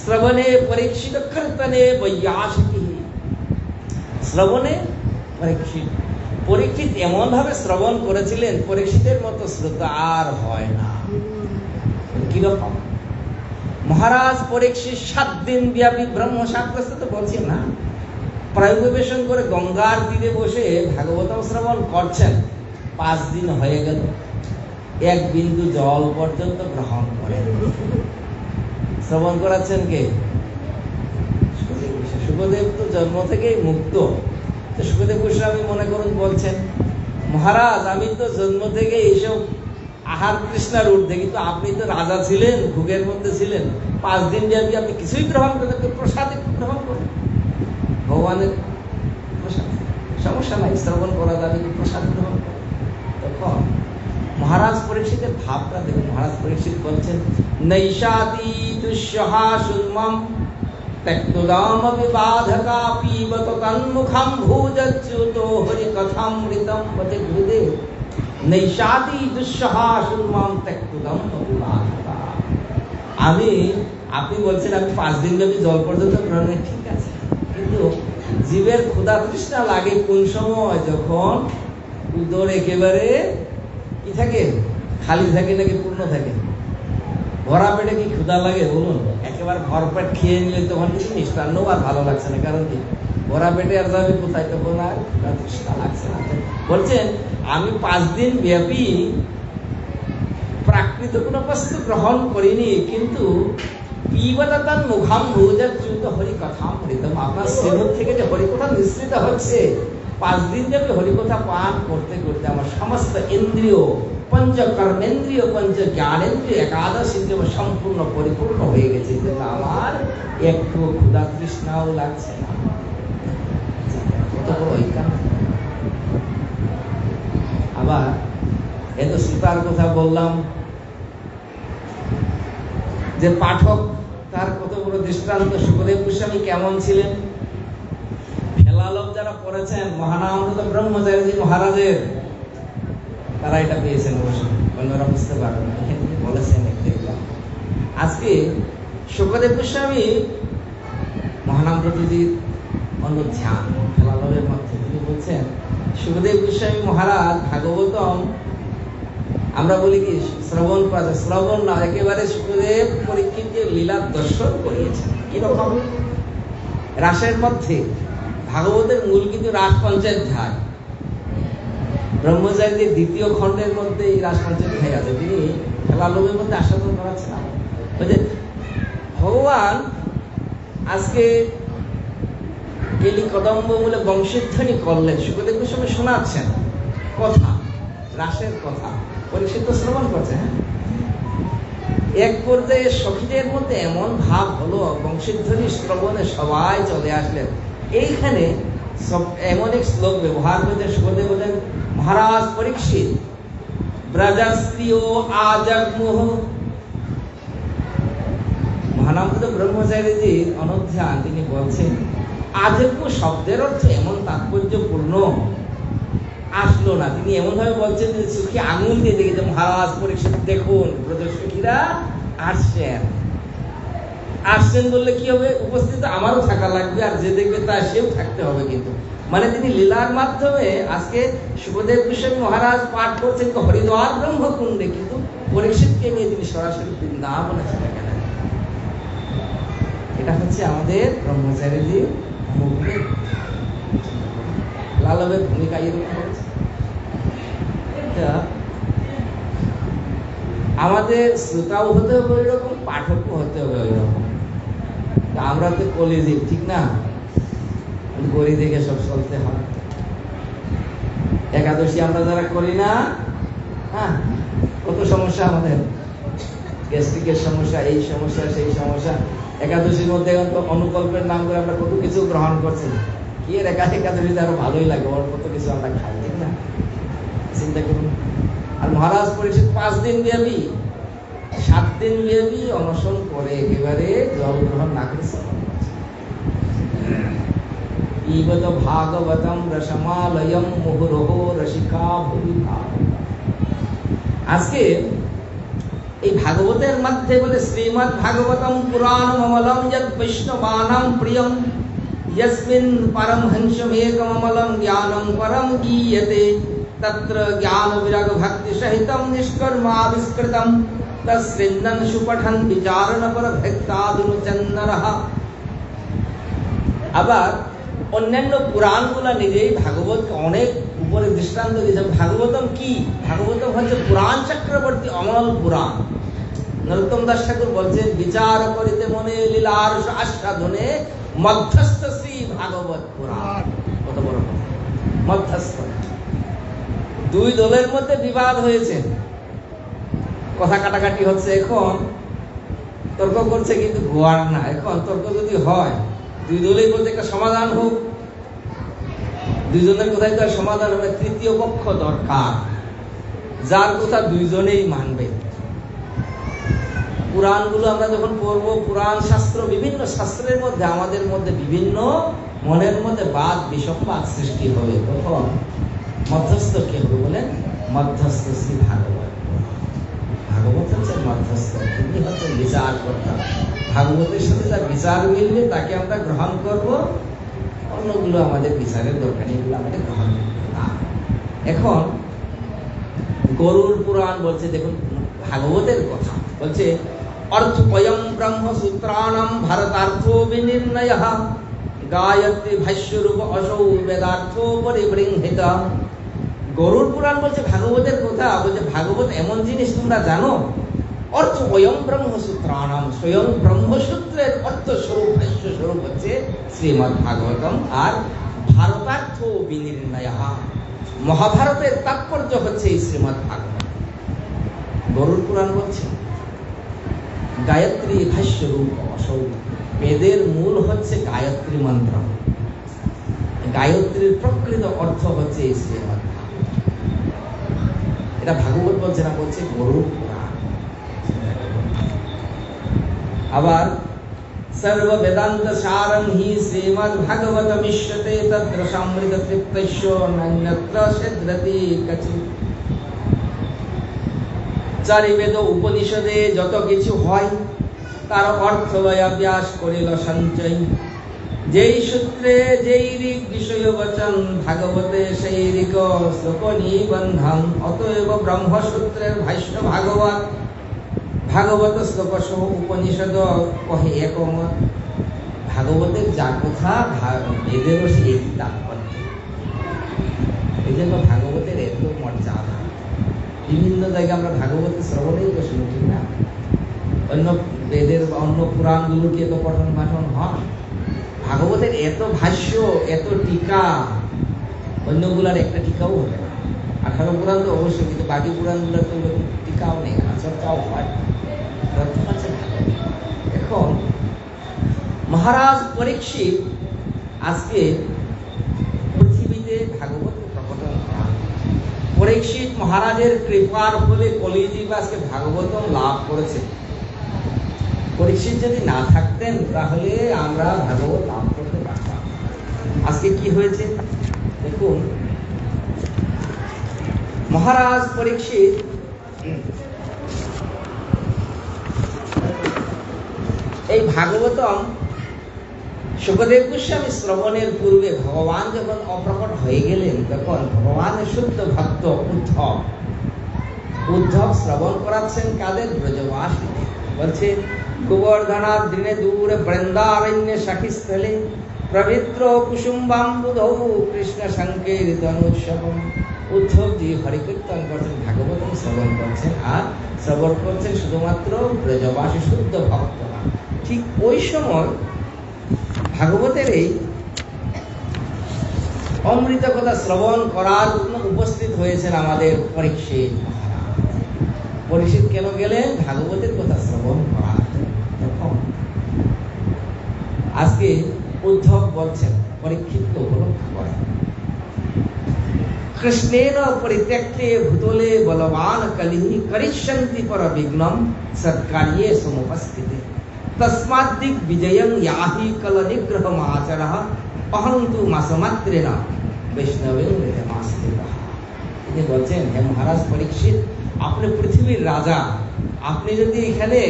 শ্রবণে পরীক্ষিত কীর্তনে বৈয়াসিকী। শ্রবণে পরীক্ষিত, পরীক্ষিত এমন ভাবে শ্রবণ করেছিলেন, পরীক্ষিতের মতো শ্রদ্ধা আর হয় না। কিরকম? মহারাজ পরীক্ষিত 7 দিন ব্যাপী ব্রহ্মশাস্ত্র তো বলছি না, প্রায়োগবেশন করে গঙ্গার তীরে বসে ভাগবতম শ্রবণ করছেন। 5 দিন হয়ে গেল, 1 বিন্দু জল পর্যন্ত গ্রহণ করেন। শ্রবণ করাচ্ছেন কে? সুখদেব তো জন্ম থেকেই মুক্ত। তো সুখদেব গোস্বামী মনে করুন বলছেন, মহারাজ আমি তো জন্ম থেকে এইসব আহার কৃষ্ণার ঊর্ধ্বে, কিন্তু আপনি তো রাজা ছিলেন, ভোগের মধ্যে ছিলেন। 5 দিন ব্যাপী আপনি কিছুই গ্রহণ করেন, প্রসাদ একটু গ্রহণ করেন। ভগবানের প্রসাদ সমস্যা নাই, শ্রবণ করা যাবে, প্রসাদ গ্রহণ করেন। তখন মহারাজ পরীক্ষিতের ভাবটা দেখুন। মহারাজ পরীক্ষিত বলছেন, নৈষাতি দুঃসহা সুলমম त्यक्तुदाम विबाधका पीबत तन्मुखं भूजच्युतो हरिकथामृतं पते हृदे नैषाति दुस्सहा शुन्मां त्यक्तुदाम विबाधका। আমি আপনি বলছেন আমি 5 দিন ব্যাপী জল পর্যন্ত গ্রহণ করি, ঠিক আছে, কিন্তু জীবের ক্ষুধা তৃষ্ণা লাগে কোন সময়? যখন উদর একেবারে কি থাকে, খালি থাকে নাকি পূর্ণ থাকে? ভরা পেটে কি ক্ষুধা লাগে বলুন? একেবারে ভরপেট খেয়ে নিলে তখন কিছু মিষ্টান্ন আর ভালো লাগছে না, কারণ কি ভরা পেটে আর যাবে কোথায়, তখন আর ক্ষুধা তৃষ্ণা লাগছে না। বলছেন আমি 5 দিন ব্যাপী প্রাকৃত কোন বস্তু গ্রহণ করিনি, কিন্তু পিবতাতান মুখাম ভূজচ্যুত হরিকথামৃতম, আপনার শ্রীমুখ থেকে যে হরিকথা নিঃসৃত হচ্ছে, 5 দিন ব্যাপী হরিকথা পান করতে করতে আমার সমস্ত ইন্দ্রিয়, পঞ্চ কর্মেন্দ্রিয়, পঞ্চ জ্ঞানেন্দ্রিয়, একাদশ ইন্দ্রিয় সম্পূর্ণ পরিপূর্ণ হয়ে গেছে, কিন্তু আমার একটু ক্ষুধা তৃষ্ণাও লাগছে না। কত বড় ঐক্য! আবার এত সীতার কথা বললাম, যে পাঠক তার কত বড় দৃষ্টান্ত। সুখদেব গোস্বামী কেমন ছিলেন? ফেলালব যারা পড়েছেন মহানামৃত ব্রহ্মচারীজি মহারাজের, তারা এটা পেয়েছেন, অবশ্য অন্যরা বুঝতে পারবেন না, এখানে বলেছেন দেখলাম। আজকে সুখদেব গোস্বামী মহানামৃতজির অনুধ্যান ফেলালবের মধ্যে তিনি বলছেন, সুখদেব গোস্বামী মহারাজ ভাগবতম আমরা বলি কি শ্রবণ করা, শ্রবণ না, একেবারে সুখদেব পরীক্ষিতের লীলা দর্শন করিয়েছেন। কিরকম? রাসের মধ্যে ভাগবতের মূল কিন্তু রাস পঞ্চাধ্যায়, ব্রহ্মচারীদের 2য় খণ্ডের মধ্যে এই রাস পঞ্চাধ্যায় আছে, তিনি ফেলালবের মধ্যে আস্বাদন করাচ্ছেন। বলছে ভগবান আজকে কেলি কদম্ব বলে বংশীধ্বনি করলেন, সুখদেব গোস্বামী শোনাচ্ছেন কথা, রাসের কথা, পরীক্ষিত শ্রবণ করছে। হ্যাঁ, এক পর্যায়ে সখীদের মধ্যে এমন ভাব হলো, বংশীধ্বনি শ্রবণে সবাই চলে আসলেন। এইখানে সব এমন এক শ্লোক ব্যবহার করতে সুখদেব বলেন, মহারাজ পরীক্ষিত ব্রজস্ত্রীয় আজগ্মুহ। মহানামৃত ব্রহ্মচারীজির অনুধ্যান তিনি বলছেন, আজগ্ম শব্দের অর্থ এমন তাৎপর্যপূর্ণ আসলো না। তিনি এমন ভাবে বলছেন যে সুখী আঙুল দিয়ে দেখেছে, মহারাজ পরীক্ষিত দেখুন ব্রজসখীরা আসছেন বললে কি হবে? উপস্থিত আমারও থাকা লাগবে, আর যে দেখবে তা সেও থাকতে হবে। কিন্তু মানে তিনি লীলার মাধ্যমে আজকে সুখদেব গোস্বামী মহারাজ পাঠ করছেন হরিদ্বার ব্রহ্মকুণ্ডে, কিন্তু পরীক্ষিতকে নিয়ে তিনি সরাসরি বৃন্দাবনে চলে গেলেন। এটা হচ্ছে আমাদের ব্রহ্মচারীজির লালবের ভূমিকা এরকম হচ্ছে। আমাদের শ্রোতাও হতে হবে ওই রকম, পাঠকও হতে হবে ওই রকম। আমরা তো কলেজে, ঠিক না, গড়ি দেখে সব চলতে হয়। একাদশী আমরা যারা করি না, হ্যাঁ, কত সমস্যা আমাদের, গ্যাস্ট্রিকের সমস্যা, এই সমস্যা, সেই সমস্যা। একাদশীর মধ্যে অনুকল্পের নাম করে আমরা কত কিছু গ্রহণ করছি। কি এর একাদশীতে আরো ভালোই লাগে, ওর কত কিছু আমরা খাই, ঠিক না? চিন্তা করুন। আর মহারাজ পরীক্ষিত 5 দিন ব্যাপী, 7 দিন ব্যাপী অনশন করে একেবারে জল গ্রহণ না করে পিবত ভাগবতম রসমালয়ম মুহুরহ রসিকা ভূমিকা। আজকে এই ভাগবতের মধ্যে বলে, শ্রীমদ্ ভাগবতম পুরাণম অমলম যৎ বৈষ্ণবানাং প্রিয়ম यस्मिन् परमहंसमेकममलं ज्ञानं परं गीयते तत्र ज्ञान विराग भक्ति सहितं निष्कर्माविष्कृतं तस्सृण्वन् सुपठन् विचारण पर भक्तादिनुचन्दनः। আবার অন্যান্য পুরাণগুলো নিজেই ভাগবতকে অনেক উপরে দৃষ্টান্ত দিয়েছে। ভাগবতম কি? ভাগবতম হচ্ছে পুরাণ চক্রবর্তী অমল পুরাণ। নরোত্তম দাস ঠাকুর বলছেন, বিচার করিতে মনে লীলার আস্বাদনে মধ্যস্থ শ্রী ভাগবত পুরাণ। কত বড় কথা! মধ্যস্থ। 2 দলের মধ্যে বিবাদ হয়েছে, কথা কাটাকাটি হচ্ছে, এখন তর্ক করছে, কিন্তু গোয়ার না। এখন তর্ক যদি হয়, 2 দলেই বলতে একটা সমাধান হোক, 2 জনের কথাই তো আর সমাধান হবে। 3য় পক্ষ দরকার, যার কথা 2 জনেই মানবে। পুরাণগুলো আমরা যখন পড়বো, পুরাণ শাস্ত্র, বিভিন্ন শাস্ত্রের মধ্যে আমাদের মধ্যে বিভিন্ন মনের মধ্যে বাদ বিষমবাদ সৃষ্টি হবে। তখন মধ্যস্থ কে হবে বলেন? মধ্যস্থ শ্রী ভাগবত। ভাগবত হচ্ছে মধ্যস্থ, তিনি হচ্ছেন বিচার কর্তা। ভাগবতের সাথে যার বিচার মিলবে তাকে আমরা গ্রহণ করব, অন্যগুলো আমাদের বিচারের দরকার, এগুলো আমাদের গ্রহণ করবো না। এখন গরুড় পুরাণ বলছে, দেখুন ভাগবতের কথা বলছে, অর্থ অয়ং ব্রহ্ম সূত্রাণম ভারতার্থ বিনির্ণয় গায়ত্রী ভাষ্যরূপ অসৌ বেদার্থ পরিবৃংহিত। গরুড় পুরাণ বলছে ভাগবতের কথা, বলছে ভাগবত এমন জিনিস তোমরা জানো, অর্থ অয়ং ব্রহ্ম সূত্রাণম, স্বয়ং ব্রহ্মসূত্রের অর্থ স্বরূপ, ভাষ্য স্বরূপ হচ্ছে শ্রীমদ্ ভাগবতম। আর ভারতার্থ বিনির্ণয়, মহাভারতের তাৎপর্য হচ্ছে এই শ্রীমদ্ ভাগবত। গরুড় পুরাণ বলছে গায়ত্রী ভাষ্যরূপ অসৌ, বেদের মূল হচ্ছে গায়ত্রী মন্ত্র, গায়ত্রীর প্রকৃত অর্থ হচ্ছে এই শ্রীমদ্ ভাগবত। এটা ভাগবত বলছে না, বলছে গরুড় পুরাণ। আবার সর্ব বেদান্ত সারং হি শ্রীমদ্ ভাগবতমিষ্যতে তদ্রসামৃত তৃপ্তস্য নান্যত্র সিদ্ধ্যতি কচিৎ। চারি বেদ উপনিষদে যত কিছু হয় তার অর্থ ব্যাস করিল সঞ্চয়, যেই সূত্রে যেই ঋক বিষয় বচন, ভাগবতে সেই ঋক শ্লোক নিবন্ধন। অতএব ব্রহ্মসূত্রের ভাষ্য ভাগবত, ভাগবত শ্লোক সহ উপনিষদ কহে একমত। ভাগবতের যা কথা বেদেরও সেই তাৎপর্য। এই জন্য ভাগবতের এত মর্যাদা। বিভিন্ন জায়গায় আমরা ভাগবতের শ্রবণেই তো শুনি, ঠিক না? অন্য বেদের অন্য পুরাণগুলোকে তো পঠন পাঠন হয়, ভাগবতের এত ভাষ্য, এত টিকা, অন্যগুলার একটা টিকাও হবে না। 18 পুরাণ তো অবশ্যই, কিন্তু বাকি পুরাণগুলোর তো টিকাও নেই, চর্চাও হয়। এখন মহারাজ পরীক্ষিত আজকে পৃথিবীতে ভাগবতকে প্রকটন করা, পরীক্ষিত মহারাজের কৃপার ফলে কলিযুগ আজকে ভাগবতম লাভ করেছে। পরীক্ষিত যদি না থাকতেন তাহলে আমরা ভাগবত লাভ করতে পারতাম। আজকে কি হয়েছে দেখুন, মহারাজ পরীক্ষিত এই ভাগবতম সুখদেব গোস্বামী শ্রবণের পূর্বে ভগবান যখন অপ্রকট হয়ে গেলেন, তখন ভগবানের শুদ্ধ ভক্ত উদ্ধব শ্রবণ করাচ্ছেন কাদের? ব্রজবাসীদের। বলছে গোবর্ধনার দিনে দূরে বৃন্দারণ্যে সখীস্থলে পবিত্র কুসুম্বাম্বুধৌ কৃষ্ণ সংকীর্তনোৎসবম। উদ্ধবজি হরিকীর্তন করছেন, ভাগবতম শ্রবণ করছেন, আর শ্রবণ করছেন শুধুমাত্র ব্রজবাসী শুদ্ধ ভক্তরা। ঠিক ওই সময় ভাগবতের এই অমৃত কথা শ্রবণ করার জন্য উপস্থিত হয়েছেন আমাদের পরীক্ষিত মহারাজ। পরীক্ষিত কেন গেলেন? ভাগবতের কথা শ্রবণ করার জন্য। তখন আজকে উদ্ধব বলছেন পরীক্ষিতকে উপলব্ধি করেন, কৃষ্ণের পরিত্যক্তে ভূতলে বলবান কলিহি করিষ্যন্তি পর বিঘ্নম সৎকার্যে সমুপস্থিতে তস্মাৎ দিক বিজয়ং ইয়াহি কল নিগ্রহমাচরঃ অহন্তু মাসমাত্রেণ বৈষ্ণবে হৃদয়মাস্থিতঃ। তিনি বলছেন, হে মহারাজ পরীক্ষিত, আপনি পৃথিবীর রাজা, আপনি যদি এখানে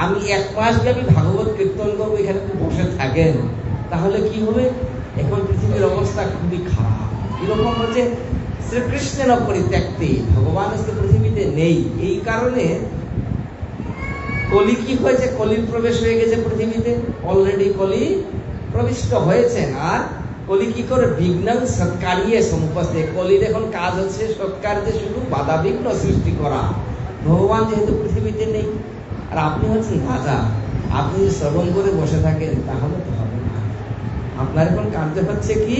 আমি 1 মাস ব্যাপী ভাগবত কীর্তন করবো এখানে বসে থাকেন, তাহলে কি হবে? এখন পৃথিবীর অবস্থা খুবই খারাপ। এরকম হচ্ছে শ্রীকৃষ্ণের পরিত্যক্তি, ভগবান আজকে পৃথিবীতে নেই। এই কারণে কলি কি হয়েছে? কলির প্রবেশ হয়ে গেছে পৃথিবীতে, অলরেডি কলি প্রবিষ্ট হয়েছেন। আর কলি কি করে? বিঘ্ন সৎকার্যে সমুপস্থিত। কলির এখন কাজ হচ্ছে সৎকার্যে শুধু বাধা বিঘ্ন সৃষ্টি করা। ভগবান যেহেতু পৃথিবীতে নেই, আর আপনি হচ্ছেন রাজা, আপনি যদি শ্রবণ করে বসে থাকেন তাহলে তো হবে না। আপনার এখন কার্য হচ্ছে কি?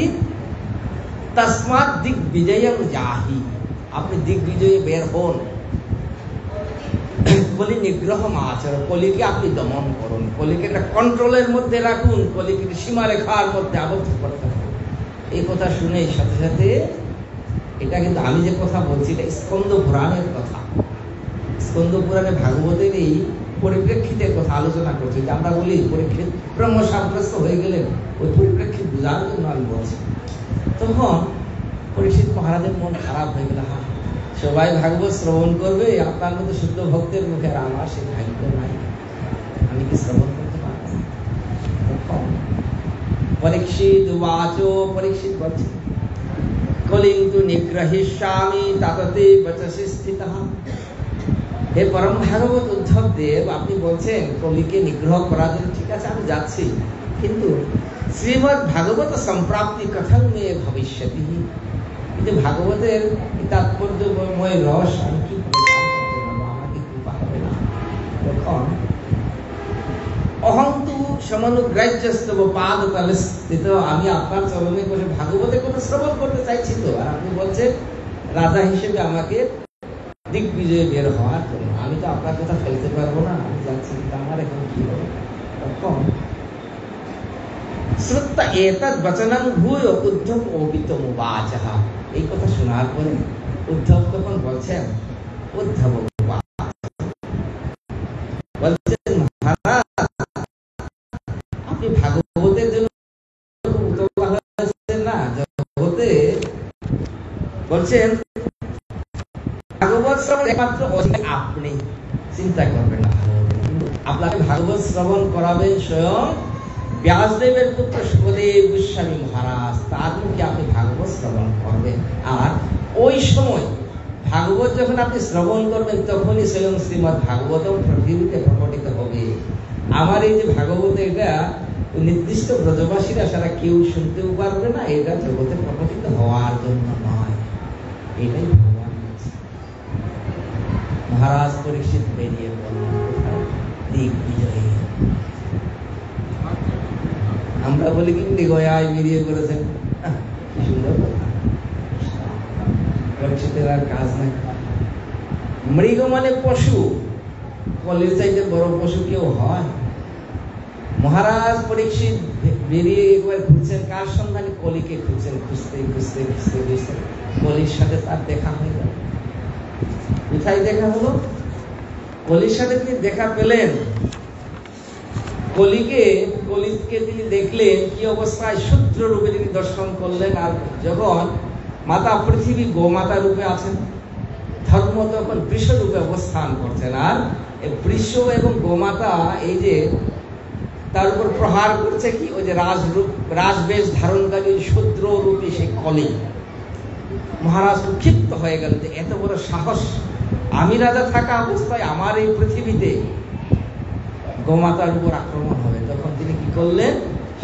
তস্মাৎ দিক বিজয়ং যাহি, আপনি দিক বিজয়ী বের হন, কলি নিগ্রহ আচর, কলিকে আপনি দমন করুন, কলিকে একটা কন্ট্রোলের মধ্যে রাখুন, কলিকে সীমারেখার মধ্যে আবদ্ধ করতে হবে। এই কথা শুনে সাথে সাথে, এটা কিন্তু আমি যে কথা বলছি এটা স্কন্দ পুরাণের কথা। স্কন্দ পুরাণে ভাগবতের এই পরিপ্রেক্ষিতে আলোচনা করছি। যে আমরা বলি পরীক্ষিত ব্রহ্ম সাব্যস্ত হয়ে গেলেন, ওই পরিপ্রেক্ষিত বোঝার জন্য আমি বলছি। তখন পরীক্ষিত মহারাজের মন খারাপ হয়ে গেল, হ্যাঁ সবাই ভাগবত শ্রবণ করবে, আপনার মতো শুদ্ধ ভক্তের মুখে, আর আমার সে ভাগ্য নাই, আমি কি শ্রবণ করতে পারবো? তখন পরীক্ষিত উবাচ, পরীক্ষিত বলছে, কলিন্তু নিগ্রহিষ্যামি তাততে বচসি স্থিতঃ। হে পরম ভাগবত উদ্ধব দেব, আপনি বলছেন কলিকে নিগ্রহ করার জন্য, ঠিক আছে আমি যাচ্ছি, কিন্তু শ্রীমদ্ ভাগবত সম্প্রাপ্তি কথং মে ভবিষ্যতি, কিন্তু ভাগবতের তাৎপর্যময় রস আমি কি আমাকে কৃপা হবে না? তখন অহন্তু সমনুগ্রাহ্যস্তব পাদতলে স্থিত, আমি আপনার চরণে বসে ভাগবতে কোনো শ্রবণ করতে চাইছি তো, আর আপনি বলছেন রাজা হিসেবে আমাকে দিগ্বিজয়ে বের হওয়ার জন্য, আমি তো আপনার কথা ফেলতে পারবো না, আমি যাচ্ছি, কিন্তু আমার এখন কি হবে? তখন শ্রুত্বা এতদ বচনং ভূয় উদ্ধব ওবিতম উবাচঃ, এই কথা শোনার পরে উদ্ধব তখন বলছেন, উদ্ধব বলছেন মহারাজ আপনি ভাগবতের জন্য উতলা হয়েছেন না জগতে, বলছেন ভাগবত শ্রবণ একমাত্র আপনি, চিন্তা করবেন না, আপনাকে ভাগবত শ্রবণ করাবেন স্বয়ং ব্যাসদেবের পুত্র সুখদেব গোস্বামী মহারাজ, তার মুখে আপনি ভাগবত শ্রবণ করবেন। আর ওই সময় ভাগবত যখন আপনি শ্রবণ করবেন, তখনই স্বয়ং শ্রীমদ্ ভাগবতম পৃথিবীতে প্রকটিত হবে। আমার এই যে ভাগবত, এটা নির্দিষ্ট ব্রজবাসীরা সারা কেউ শুনতেও পারবে না, এটা জগতে প্রকটিত হওয়ার জন্য নয়, এটাই ভগবান বলছে। মহারাজ পরীক্ষিত বেরিয়ে পড়লেন দিগ্বিজয়ে। আমরা বলি কিন্তু গয়ায় বেরিয়ে করেছেন, সুন্দর কথা, পরীক্ষিতের আর কাজ নাই। মৃগ মানে পশু, কলির চাইতে বড় পশু কেউ হয়? মহারাজ পরীক্ষিত বেরিয়ে একবার ঘুরছেন, কার সন্ধানে? কলিকে খুঁজছেন, খুঁজতে খুঁজতে খুঁজতে খুঁজতে কলির সাথে তার দেখা হয়ে গেল। কোথায় দেখা হলো? কলির সাথে তিনি দেখা পেলেন। কলিকে তিনি দেখলেন কি অবস্থায়, শূদ্র রূপে তিনি দর্শন করলেন। আর যখন মাতা পৃথিবী গোমাতা রূপে আছেন, ধর্ম তখন বৃষ রূপে অবস্থান করছেন। আর বৃষ এবং গোমাতা এই যে তার উপর প্রহার করছে কি, ওই যে রাজবেশ ধারণকারী শূদ্র রূপী সেই কলি। মহারাজ ক্ষিপ্ত হয়ে গেল যে এত বড় সাহস, আমি রাজা থাকা অবস্থায় আমার এই পৃথিবীতে গোমাতার উপর আক্রমণ হবে। তখন তিনি কি করলেন,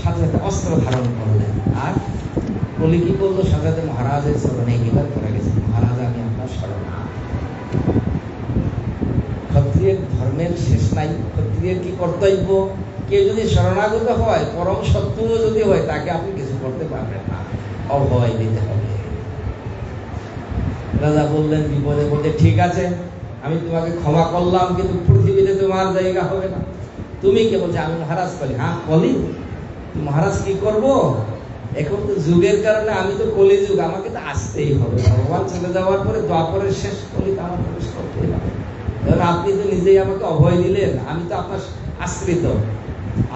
সাথে সাথে অস্ত্র ধারণ করলেন। আর কলি কি করলো, সাথে সাথে মহারাজের চরণে নিবেদন করে গেছে, মহারাজ আমি আপনার শরণাগত। ক্ষত্রিয়ের ধর্মের শেষ নাই, ক্ষত্রিয়ের কি কর্তব্য, কেউ যদি শরণাগত হয়, পরম শত্রুও যদি হয়, তাকে আপনি কিছু করতে পারবেন না, অভয় দিতে হবে। রাজা বললেন বিপদে বলতে, ঠিক আছে আমি তোমাকে ক্ষমা করলাম, কিন্তু পৃথিবীতে তোমার জায়গা হবে না। তুমি কে? বলছে আমি মহারাজ কলি। হ্যাঁ কলি, মহারাজ কি করব, এখন তো যুগের কারণে আমি তো কলি যুগ, আমাকে তো আসতেই হবে। ভগবান চলে যাওয়ার পরে দ্বাপরের শেষ কলিতে আমার প্রবেশ করতেই হবে। কারণ আপনি তো নিজেই আমাকে অভয় দিলেন, আমি তো আপনার আশ্রিত,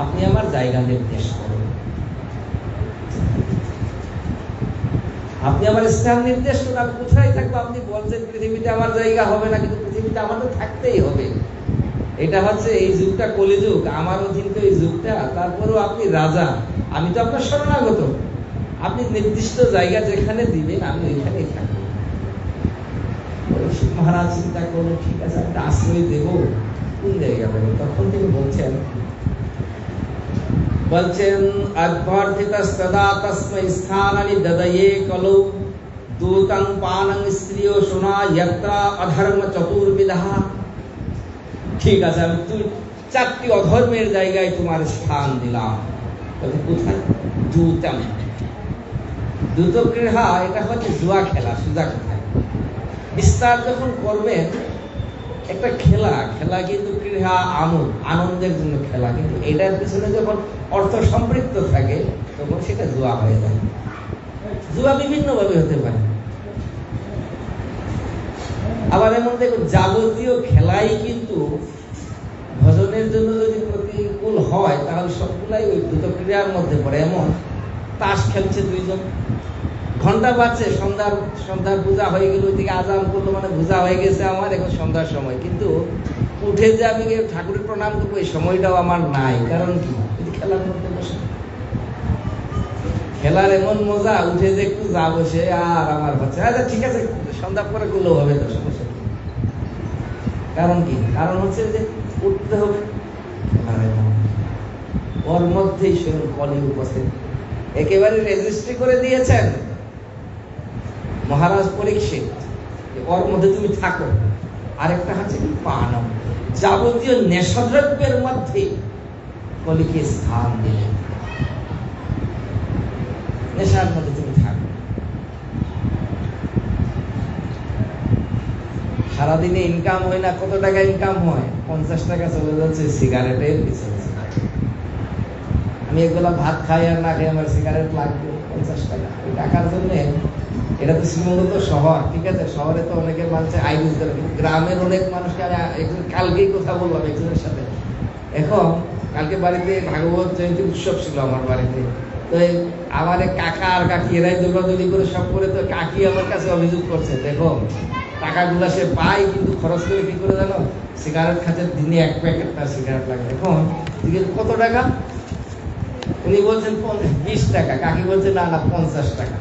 আপনি আমার জায়গা নির্দেশ করুন, আপনি আমার স্থান নির্দেশ করুন, আমি কোথায় থাকবো? আপনি বলছেন পৃথিবীতে আমার জায়গা হবে না, কিন্তু পৃথিবীতে আমাদের থাকতেই হবে। এটা হচ্ছে এই যুগটা কলিযুগ, আমার অধীন তো এই যুগটা। তারপরেও আপনি রাজা, আমি তো আপনার শরণাগত, আপনি নির্দিষ্ট জায়গা যেখানে দিবেন আমি ওইখানেই থাকবো। মহারাজ চিন্তা করলেন, ঠিক আছে একটা আশ্রয় দেব, কোন জায়গা দেবো? তখন তিনি বলছেন অভ্যর্থিতস্তদা তস্মৈ স্থানানি দদয়ে কলৌ দূতং পানং স্ত্রিয় শোনা যত্রা অধর্ম চতুর্বিধা। ঠিক আছে, আমি তুই 4টি অধর্মের জায়গায় তোমার স্থান দিলাম। কোথায়? দূতম, দ্রুতক্রীড়া, এটা হচ্ছে জুয়া খেলা। সোজা কোথায় বিস্তার যখন করবেন, একটা খেলা কিন্তু ক্রীড়া আনন্দের জন্য খেলা, কিন্তু এটার পিছনে যখন অর্থ সম্পৃক্ত থাকে তখন সেটা জুয়া হয়ে যায়। জুয়া বিভিন্ন ভাবে হতে পারে। আবার এমন দেখুন, যাবতীয় খেলাই কিন্তু ভজনের জন্য যদি হয় তাহলে সবগুলাই ওই দ্রুত ক্রিয়ার মধ্যে পড়ে। এমন তাস খেলছে দুইজন, ঘন্টা বাজছে, সন্ধ্যার পূজা হয়ে গেল, ওইদিকে আজান করলো, মানে পূজা হয়ে গেছে আমার, এখন সন্ধ্যার সময়, কিন্তু উঠে যে আমি ঠাকুরের প্রণাম করবো এই সময়টাও আমার নাই। কারণ কি? খেলার মধ্যে বসে, খেলার এমন মজা, উঠে যে একটু যা বসে আর আমার হচ্ছে আচ্ছা ঠিক আছে সন্ধ্যা পরে করলেও হবে, তো সমস্যা কি? কারণ কি? কারণ হচ্ছে যে উঠতে হবে। ওর মধ্যেই কলি উপস্থিত, একেবারে রেজিস্ট্রি করে দিয়েছেন মহারাজ পরীক্ষিত, ওর মধ্যে তুমি থাকো। আরেকটা হচ্ছে কি? পানম, যাবতীয় নেশাদ্রব্যের মধ্যে কলিকে স্থান দিলেন, নেশার মধ্যে তুমি থাকো। সারাদিনে ইনকাম হয় না, কত টাকা ইনকাম হয়? 50 টাকা চলে যাচ্ছে সিগারেটের পিছনে। আমি এগুলা ভাত খাই আর না খাই, আমার সিগারেট লাগবে 50 টাকা, ওই টাকার জন্য। এটা তো শ্রীমঙ্গল তো শহর, ঠিক আছে, শহরে তো অনেকের মানুষের আয় বুঝতে পারে, কিন্তু গ্রামের অনেক মানুষকে আমি কালকেই কথা বললাম একজনের সাথে। এখন কালকে বাড়িতে ভাগবত জয়ন্তী উৎসব ছিল আমার বাড়িতে, তো আমার কাকা আর কাকি এরাই দৌড়াদৌড়ি করে সব করে, তো কাকি আমার কাছে অভিযোগ করছে, দেখো টাকাগুলা সে পায় কিন্তু খরচ করে কি করে জানো? সিগারেট খাচ্ছে, দিনে 1 প্যাকেট তার সিগারেট লাগে। এখন কত টাকা? উনি বলছেন 20 টাকা, কাকি বলছে না না 50 টাকা।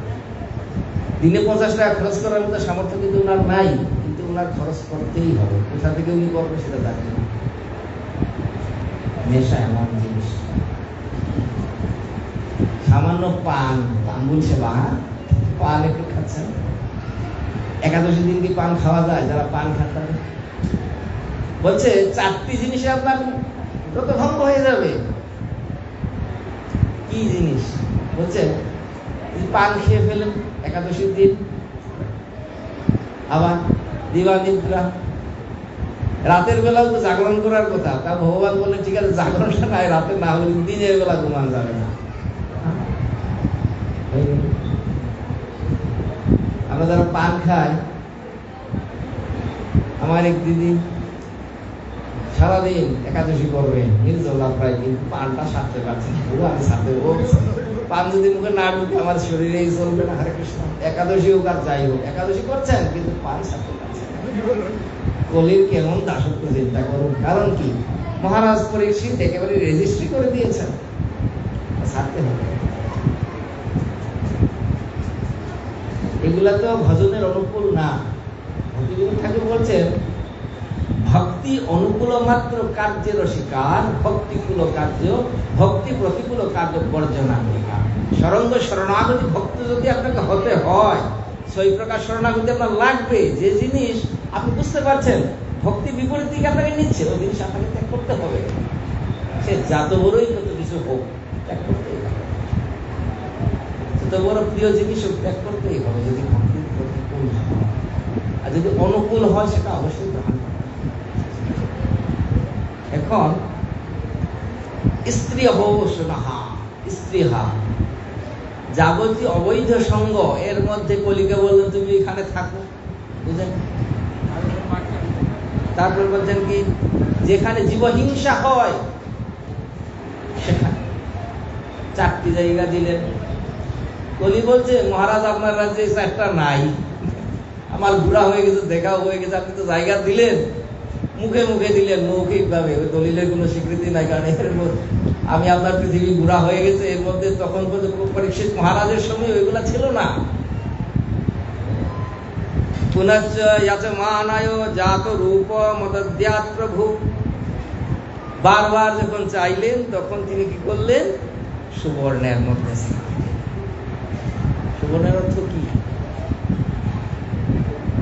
দিনে 50 টাকা খরচ করার মতো সামর্থ্য কিন্তু ওনার নাই, কিন্তু ওনার খরচ করতেই হবে। কোথা থেকে উনি করবে সেটা জানেন না। নেশা এমন জিনিস, সামান্য পান বলছে বা পান একটু খাচ্ছেন, একাদশী দিন কি পান খাওয়া যায়? যারা পান খাতে বলছে 4টি জিনিসে আপনার ব্রত ভঙ্গ হয়ে যাবে। কি জিনিস? বলছে পান খেয়ে ফেলেন একাদশীর দিন, আবার দিবানিদ্রা, রাতের বেলাও তো জাগরণ করার কথা, তা ভগবান বললেন ঠিক আছে জাগরণটা নাই, রাতে না হলে দিনের বেলা ঘুমান যাবে না। আমরা যারা পান খাই, আমার এক দিদি সারাদিন একাদশী করবে নির্জলা প্রায়, কিন্তু পানটা সারতে পারছে না। আমি সারতে পান যদি মুখে না ঢুকে আমার শরীরেই চলবে না। হরে কৃষ্ণ, একাদশী হোক আর যাই হোক, একাদশী করছেন কিন্তু পান সারতে পারছেন না। কলির কেমন দাসত্ব চিন্তা করুন। কারণ কি? মহারাজ পরীক্ষিত একেবারে রেজিস্ট্রি করে দিয়েছেন, সারতে হবে। এগুলা তো ভজনের অনুকূল না। ভক্তিবিনোদ ঠাকুর বলছেন, ভক্তি অনুকূল মাত্র কার্যের অস্বীকার, ভক্তিকূল কার্য, ভক্তি প্রতিকূল কার্য বর্জনাঙ্গিকা। সরঙ্গ শরণাগতি ভক্ত যদি আপনাকে হতে হয়, সেই প্রকার শরণাগতি আপনার লাগবে। যে জিনিস আপনি বুঝতে পারছেন ভক্তি বিপরীত দিকে আপনাকে নিচ্ছে, ওই জিনিস আপনাকে ত্যাগ করতে হবে। সে যত বড়ই কত কিছু হোক, ত্যাগ করতেই হবে। যত বড় প্রিয় জিনিস হোক, ত্যাগ করতেই হবে যদি ভক্তির প্রতিকূল হয়। আর যদি অনুকূল হয় সেটা অবশ্যই গ্রহণ করতে হবে। এখন স্ত্রী অবসনাহা, স্ত্রীহা, যাবতীয় অবৈধ সঙ্গ এর মধ্যে কলিকে বললেন তুমি এখানে থাকো, বুঝলেন? তারপর বলছেন কি, যেখানে জীবহিংসা হয় সেখানে 4টি জায়গা দিলেন। কলি বলছে মহারাজ আপনার রাজ্যে 4টা নাই, আমার ঘোরা হয়ে গেছে, দেখাও হয়ে গেছে, আপনি তো জায়গা দিলেন, মুখে মুখে দিলেন, মৌখিক ভাবে, ওই দলিলের কোনো স্বীকৃতি নাই। কারণ এর আমি আপনার পৃথিবী ঘোরা হয়ে গেছে, এর মধ্যে তখন পরীক্ষিত মহারাজের সময় ওইগুলা ছিল না। পুনশ্চ ইয়াচমানায় জাত রূপ মদদ্যাৎ প্রভু, বারবার যখন চাইলেন তখন তিনি কি করলেন? সুবর্ণের মধ্যে। সুবর্ণের অর্থ কি?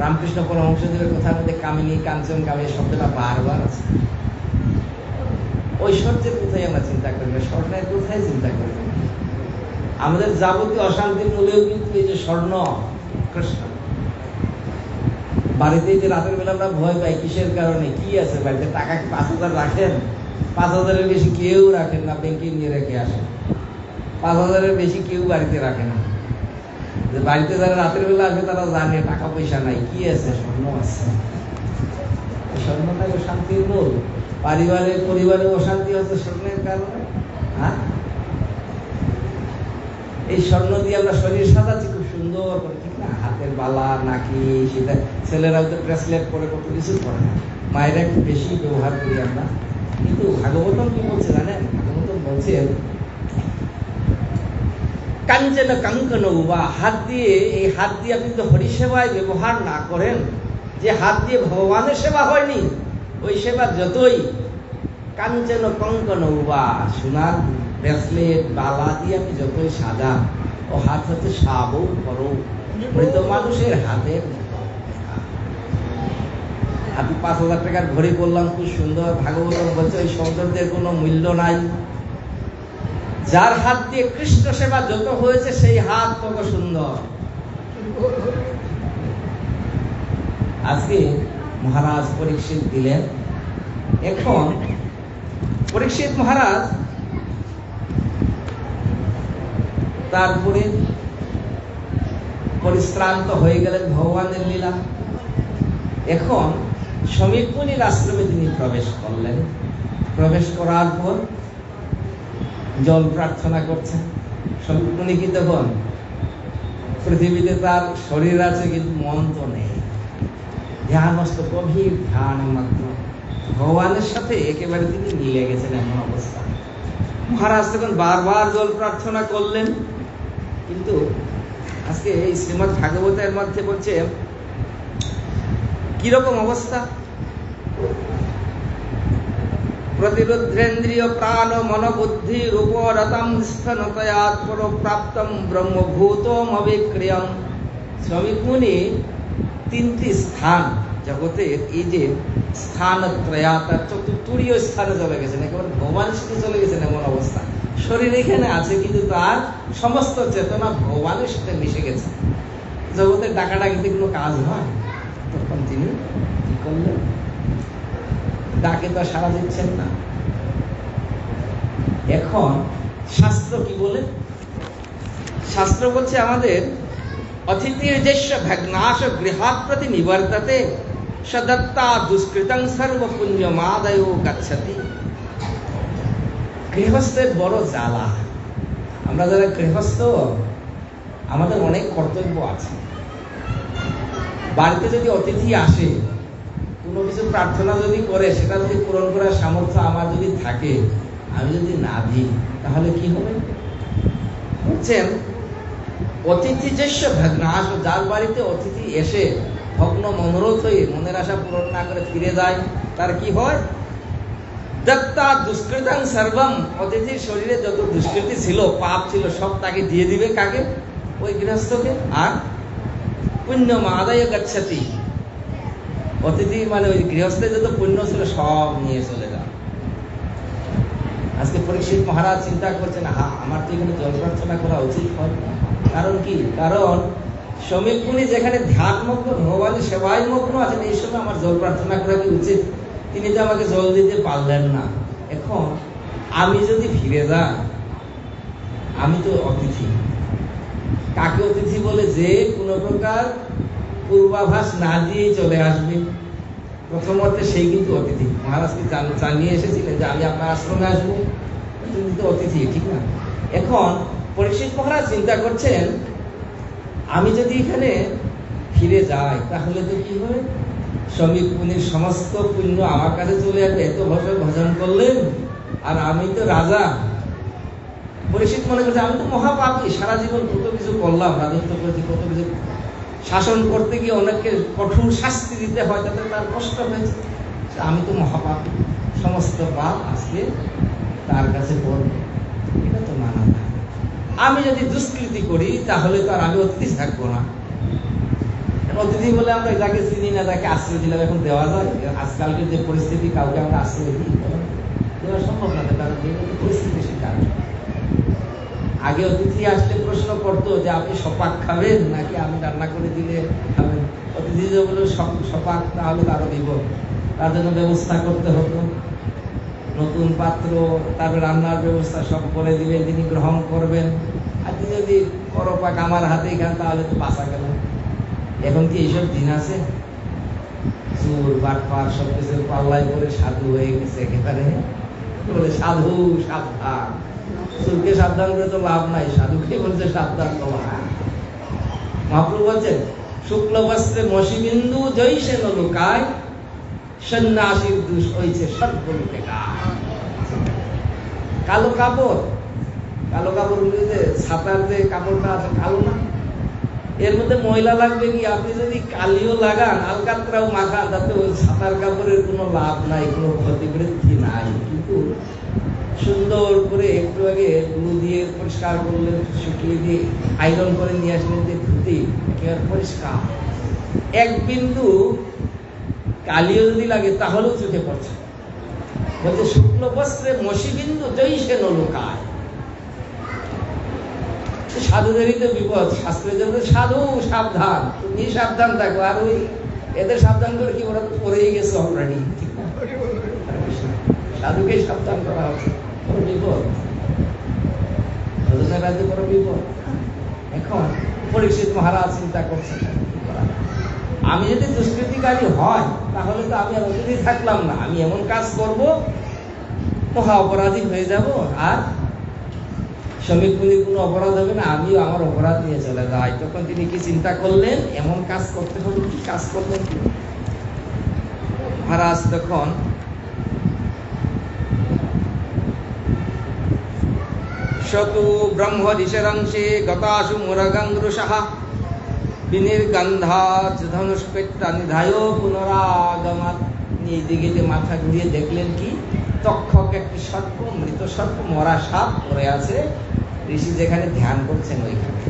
রামকৃষ্ণ পরমহংসদেবের কথার মধ্যে কামিনী, কাঞ্চন, কামিনী শব্দটা বারবার আছে। ঐশ্বর্যের কোথায় আমরা চিন্তা করি না, স্বর্ণের কোথায় চিন্তা করি না। আমাদের যাবতীয় অশান্তির মূলেও কিন্তু এই যে স্বর্ণ, কৃষ্ণ। বাড়িতে যে রাতের বেলা আমরা ভয় পাই, কিসের কারণে? কি আছে বাড়িতে? টাকা 5,000 রাখেন? 5,000-এর বেশি কেউ রাখেন না, ব্যাংকে নিয়ে রেখে আসেন। 5,000-এর বেশি কেউ বাড়িতে রাখে না। বাড়িতে যারা রাতের বেলা আসবে তারা জানে টাকা পয়সা নাই, কি আছে? স্বর্ণ আছে। স্বর্ণটাই শান্তির মূল। পরিবারে অশান্তি হচ্ছে স্বর্ণের কারণে। হ্যাঁ, এই স্বর্ণ দিয়ে আমরা শরীর সাজাচ্ছি খুব সুন্দর করে, ঠিক না? হাতের বালা, নাকি, সেটা ছেলেরাও তো ব্রেসলেট পরে, কত কিছু করে না, মায়েরা একটু বেশি ব্যবহার করি আমরা। কিন্তু ভাগবতম কি বলছে জানেন? ভাগবতম বলছেন কাঞ্চন কাঙ্কন উবা, হাত দিয়ে, এই হাত দিয়ে আপনি তো হরিসেবায় ব্যবহার না করেন, যে হাত দিয়ে ভগবানের সেবা হয়নি, ওই সেবা যতই কাঞ্চন কঙ্কন উবা, সোনার ব্রেসলেট বালা দিয়ে আপনি যতই সাজান, ও হাত হচ্ছে সাবও করো মৃত মানুষের হাতের। আপনি 5,000 টাকার ঘড়ি করলাম, খুব সুন্দর, ভাগবতম বলছে ওই সৌন্দর্যের কোনো মূল্য নাই। যার হাত দিয়ে কৃষ্ণ সেবা যত হয়েছে সেই হাত তত সুন্দর। আজকে মহারাজ পরীক্ষিত দিলেন। এখন পরীক্ষিত মহারাজ তারপরে পরিশ্রান্ত হয়ে গেলেন ভগবানের লীলা। এখন সমীপ মুনির আশ্রমে তিনি প্রবেশ করলেন। প্রবেশ করার পর জল প্রার্থনা করছেন। সমীপ মুনি কি তখন পৃথিবীতে তার শরীর আছে কিন্তু মন তো নেই, ধ্যানস্থ, গভীর ধ্যান মাত্র, ভগবানের সাথে একেবারে তিনি মিলে গেছেন, এমন অবস্থা। মহারাজ তখন বারবার জল প্রার্থনা করলেন, কিন্তু আজকে এই শ্রীমদ্ ভাগবতের মধ্যে বলছে কিরকম অবস্থা। প্রতিরুদ্রেন্দ্রিয় প্রাণ মন বুদ্ধি রূপরতম স্থনতয়াৎ প্রাপ্তম ব্রহ্মভূতম অবিক্রিয়ম। শ্রমিক মুনি 3টি স্থান জগতের, এই যে স্থান ত্রয়া, তার চতুর্থীয় স্থানে চলে গেছেন, একেবারে ভগবানের সাথে চলে গেছেন, এমন অবস্থা। শরীর এখানে আছে কিন্তু তার সমস্ত চেতনা ভগবানের সাথে মিশে গেছে। জগতের ডাকাডাকিতে কোনো কাজ হয়, তখন তিনি কি করলেন? ডাকে তো সাড়া দিচ্ছেন না। এখন শাস্ত্র কি বলে? শাস্ত্র বলছে আমাদের অতিথির যেস্য ভগ্নাশ গৃহাৎ প্রতি নিবর্ততে সদত্তা দুষ্কৃতং সর্ব পুণ্যমাদায় গচ্ছতি। গৃহস্থের বড় জ্বালা। আমরা যারা গৃহস্থ, আমাদের অনেক কর্তব্য আছে। বাড়িতে যদি অতিথি আসে, কোনো কিছু প্রার্থনা যদি করে, সেটা যদি পূরণ করার সামর্থ্য আমার যদি থাকে, আমি যদি না দিই, তাহলে কি হবে? বুঝছেন, অতিথি যেস্য ভগ্নাশ, যার বাড়িতে অতিথি এসে ভগ্ন মনোরথ হয়ে মনের আশা পূরণ না করে ফিরে যায়, তার কি হয়? দত্তা দুষ্কৃতং সর্বম, অতিথির শরীরে যত দুষ্কৃতি ছিল, পাপ ছিল, সব তাকে দিয়ে দিবে। কাকে? ওই গৃহস্থকে। আর পুণ্যমাদায় গচ্ছতি, অতিথি মানে ওই গৃহস্থের যত পুণ্য ছিল সব নিয়ে চলে যায়। আজকে পরীক্ষিত মহারাজ চিন্তা করছেন, আমার তো এখানে জল প্রার্থনা করা উচিত হয়। কারণ কি? কারণ সমীপ মুনি যেখানে ধ্যান মগ্ন, ভগবানের সেবায় মগ্ন আছেন, এই সময় আমার জল প্রার্থনা করা কি উচিত? তিনি তো আমাকে জল দিতে পারলেন না। এখন আমি যদি ফিরে যাই, আমি তো অতিথি। কাকে অতিথি বলে? যে কোনো প্রকার পূর্বাভাস না দিয়ে চলে আসবে, প্রথমত সেই কিন্তু অতিথি। মহারাজকে জানিয়ে এসেছিলেন যে আমি আপনার আশ্রমে আসবো, তিনি তো অতিথি, ঠিক না? এখন পরীক্ষিত মহারাজ চিন্তা করছেন, আমি যদি এখানে ফিরে যাই, তাহলে তো কি হবে? সমীপ মুনির সমস্ত পুণ্য আমার কাছে চলে আসবে। এত বছর ভজন করলেন, আর আমি তো রাজা। পরীক্ষিত মনে করছে, আমি তো মহাপাপী, সারা জীবন কত কিছু করলাম, রাজত্ব করেছি, কত কিছু শাসন করতে গিয়ে অনেককে কঠোর শাস্তি দিতে হয়, তাতে তার কষ্ট হয়েছে। আমি তো মহাপাপী, সমস্ত পাপ আজকে তার কাছে পড়বে, এটা তো মানা না। আমি যদি দুষ্কৃতি করি, তাহলে তো আর আমি অতিথি থাকবো না। অতিথি বলে আমরা যাকে চিনি না তাকে আশ্রয় দিলাম, এখন দেওয়া যায়? আজকালকের যে পরিস্থিতি, কাউকে আমরা আশ্রয় দিই, দেওয়া সম্ভব না, কারণ পরিস্থিতি শিকার। আগে অতিথি আসলে প্রশ্ন করতো যে আপনি সপাক খাবেন নাকি আমি রান্না করে দিলে খাবেন। অতিথি যে বলে সপাক, তাহলে তারও দিব, তার জন্য ব্যবস্থা করতে হতো, নতুন পাত্র, তারপরে রান্নার ব্যবস্থা সব করে দিলে তিনি গ্রহণ করবেন। আর তিনি যদি করপাক আমার হাতে খান, তাহলে তো বাঁচা গেল। এখন কি এইসব দিন আছে? চোর বাটপার সবকিছু পাল্লায় করে সাধু হয়ে গেছে একেবারে। বলে সাধু সাবধান, চোরকে সাবধান করে তো লাভ নাই, সাধুকে বলছে সাবধান তোমার। মহাপ্রভু বলছেন শুক্ল বস্ত্রে মসিবিন্দু জৈসে নলুকায়, সন্ন্যাসীর দুষ হয়েছে সর্বলোকে গায়। কালো কাপড়, কালো কাপড় যে ছাতার যে কাপড়টা আছে কালো না, এর মধ্যে ময়লা লাগবে কি? আপনি যদি কালিও লাগান, আলকাতরাও মাখান, তাতে ওই ছাতার কাপড়ের কোনো লাভ নাই, কোনো ক্ষতিবৃদ্ধি নাই। কিন্তু সুন্দর করে একটু আগে গ্লু দিয়ে পরিষ্কার করলেন, শুকিয়ে দিয়ে আয়রন করে নিয়ে আসলেন, যে ধুতি একেবারে পরিষ্কার, এক বিন্দু কালিও যদি লাগে তাহলেও চোখে পড়ছে। বলছে শুক্ল বস্ত্রে মসিবিন্দু জৈসে নলুকায়। সাধুদেরই তো বিপদ, শাস্ত্রের জন্য সাধু সাবধান, তুমি সাবধান থাকো। আর ওই এদের সাবধান করে কি, ওরা তো পড়েই গেছে অলরেডি। সাধুকে সাবধান করা হচ্ছে, বড় বিপদ, সাধুদের রাজ্যে বড় বিপদ। এখন পরীক্ষিত মহারাজ চিন্তা করছেন আমি যদি দুষ্কৃতিকারী হয় তাহলে তো আমি আর অতিথি থাকলাম না, আমি এমন কাজ করব মহা অপরাধী হয়ে যাব, আর শ্রমিক মুনির কোনো অপরাধ হবে না, আমিও আমার অপরাধ নিয়ে চলে যাই। তখন তিনি কি চিন্তা করলেন, এমন কাজ করতে হবে। কি কাজ করলেন মহারাজ? তখন শতু ব্রহ্ম ঋষরংশে গতাসু মুরগংরুষঃ বিনির্গন্ধা ধনুষ্পেট্টা নিধায় পুনরাগমাৎ। এইদিকে যে মাথা ঘুরিয়ে দেখলেন কি, তক্ষক একটি সর্প, মৃত সর্প, মরা সাপ পড়ে আছে। ঋষি যেখানে ধ্যান করছেন ওইখানে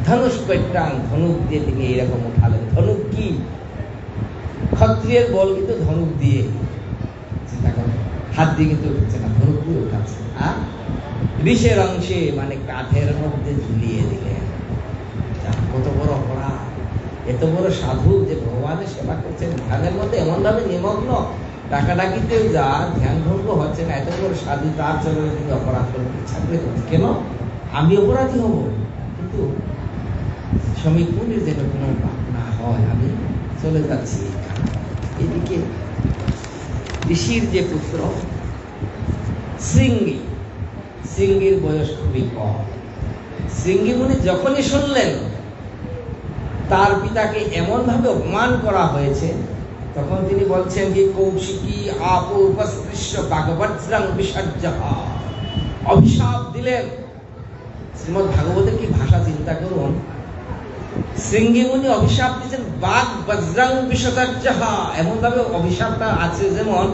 ধনুষ্পেট্টাং, ধনুক দিয়ে তিনি এইরকম উঠালেন। ধনুক কি? ক্ষত্রিয়ের বল কিন্তু ধনুক দিয়ে, চিন্তা করেন, হাত দিয়ে কিন্তু উঠছে না, ধনুক দিয়ে উঠাচ্ছে। আর ঋষের অংশে মানে কাঁধের মধ্যে ঝুলিয়ে দিলেন। কত বড় অপরাধ! এত বড় সাধু যে ভগবানের সেবা করছেন, ধ্যানের মধ্যে এমন ভাবে নিমগ্ন, ডাকাডাকিতেও যা ধ্যান ভঙ্গ হচ্ছে না, এত বড় সাধু তার চরণে তিনি অপরাধ করতে ইচ্ছা করে। কেন আমি অপরাধী হব? কিন্তু শ্রমিক মুনির যেন কোনো পাপ না হয়, আমি চলে যাচ্ছি। এদিকে ঋষির যে পুত্র শৃঙ্গী, শৃঙ্গীর বয়স খুবই কম। শৃঙ্গী মুনি যখনই শুনলেন তার পিতাকে এমন ভাবে অপমান করা হয়েছে, তখন তিনি বলছেন কি, কৌশিকী আপূর্বস্পৃশ্য ভাগবজ্রং বিসর্জঃ, অভিশাপ দিলেন। শ্রীমদ্ ভাগবতের কি ভাষা চিন্তা করুন। শৃঙ্গী মুনি অভিশাপ দিচ্ছেন, বাঘ বজ্রং বিসর্জঃ, এমন ভাবে অভিশাপটা আছে যেমন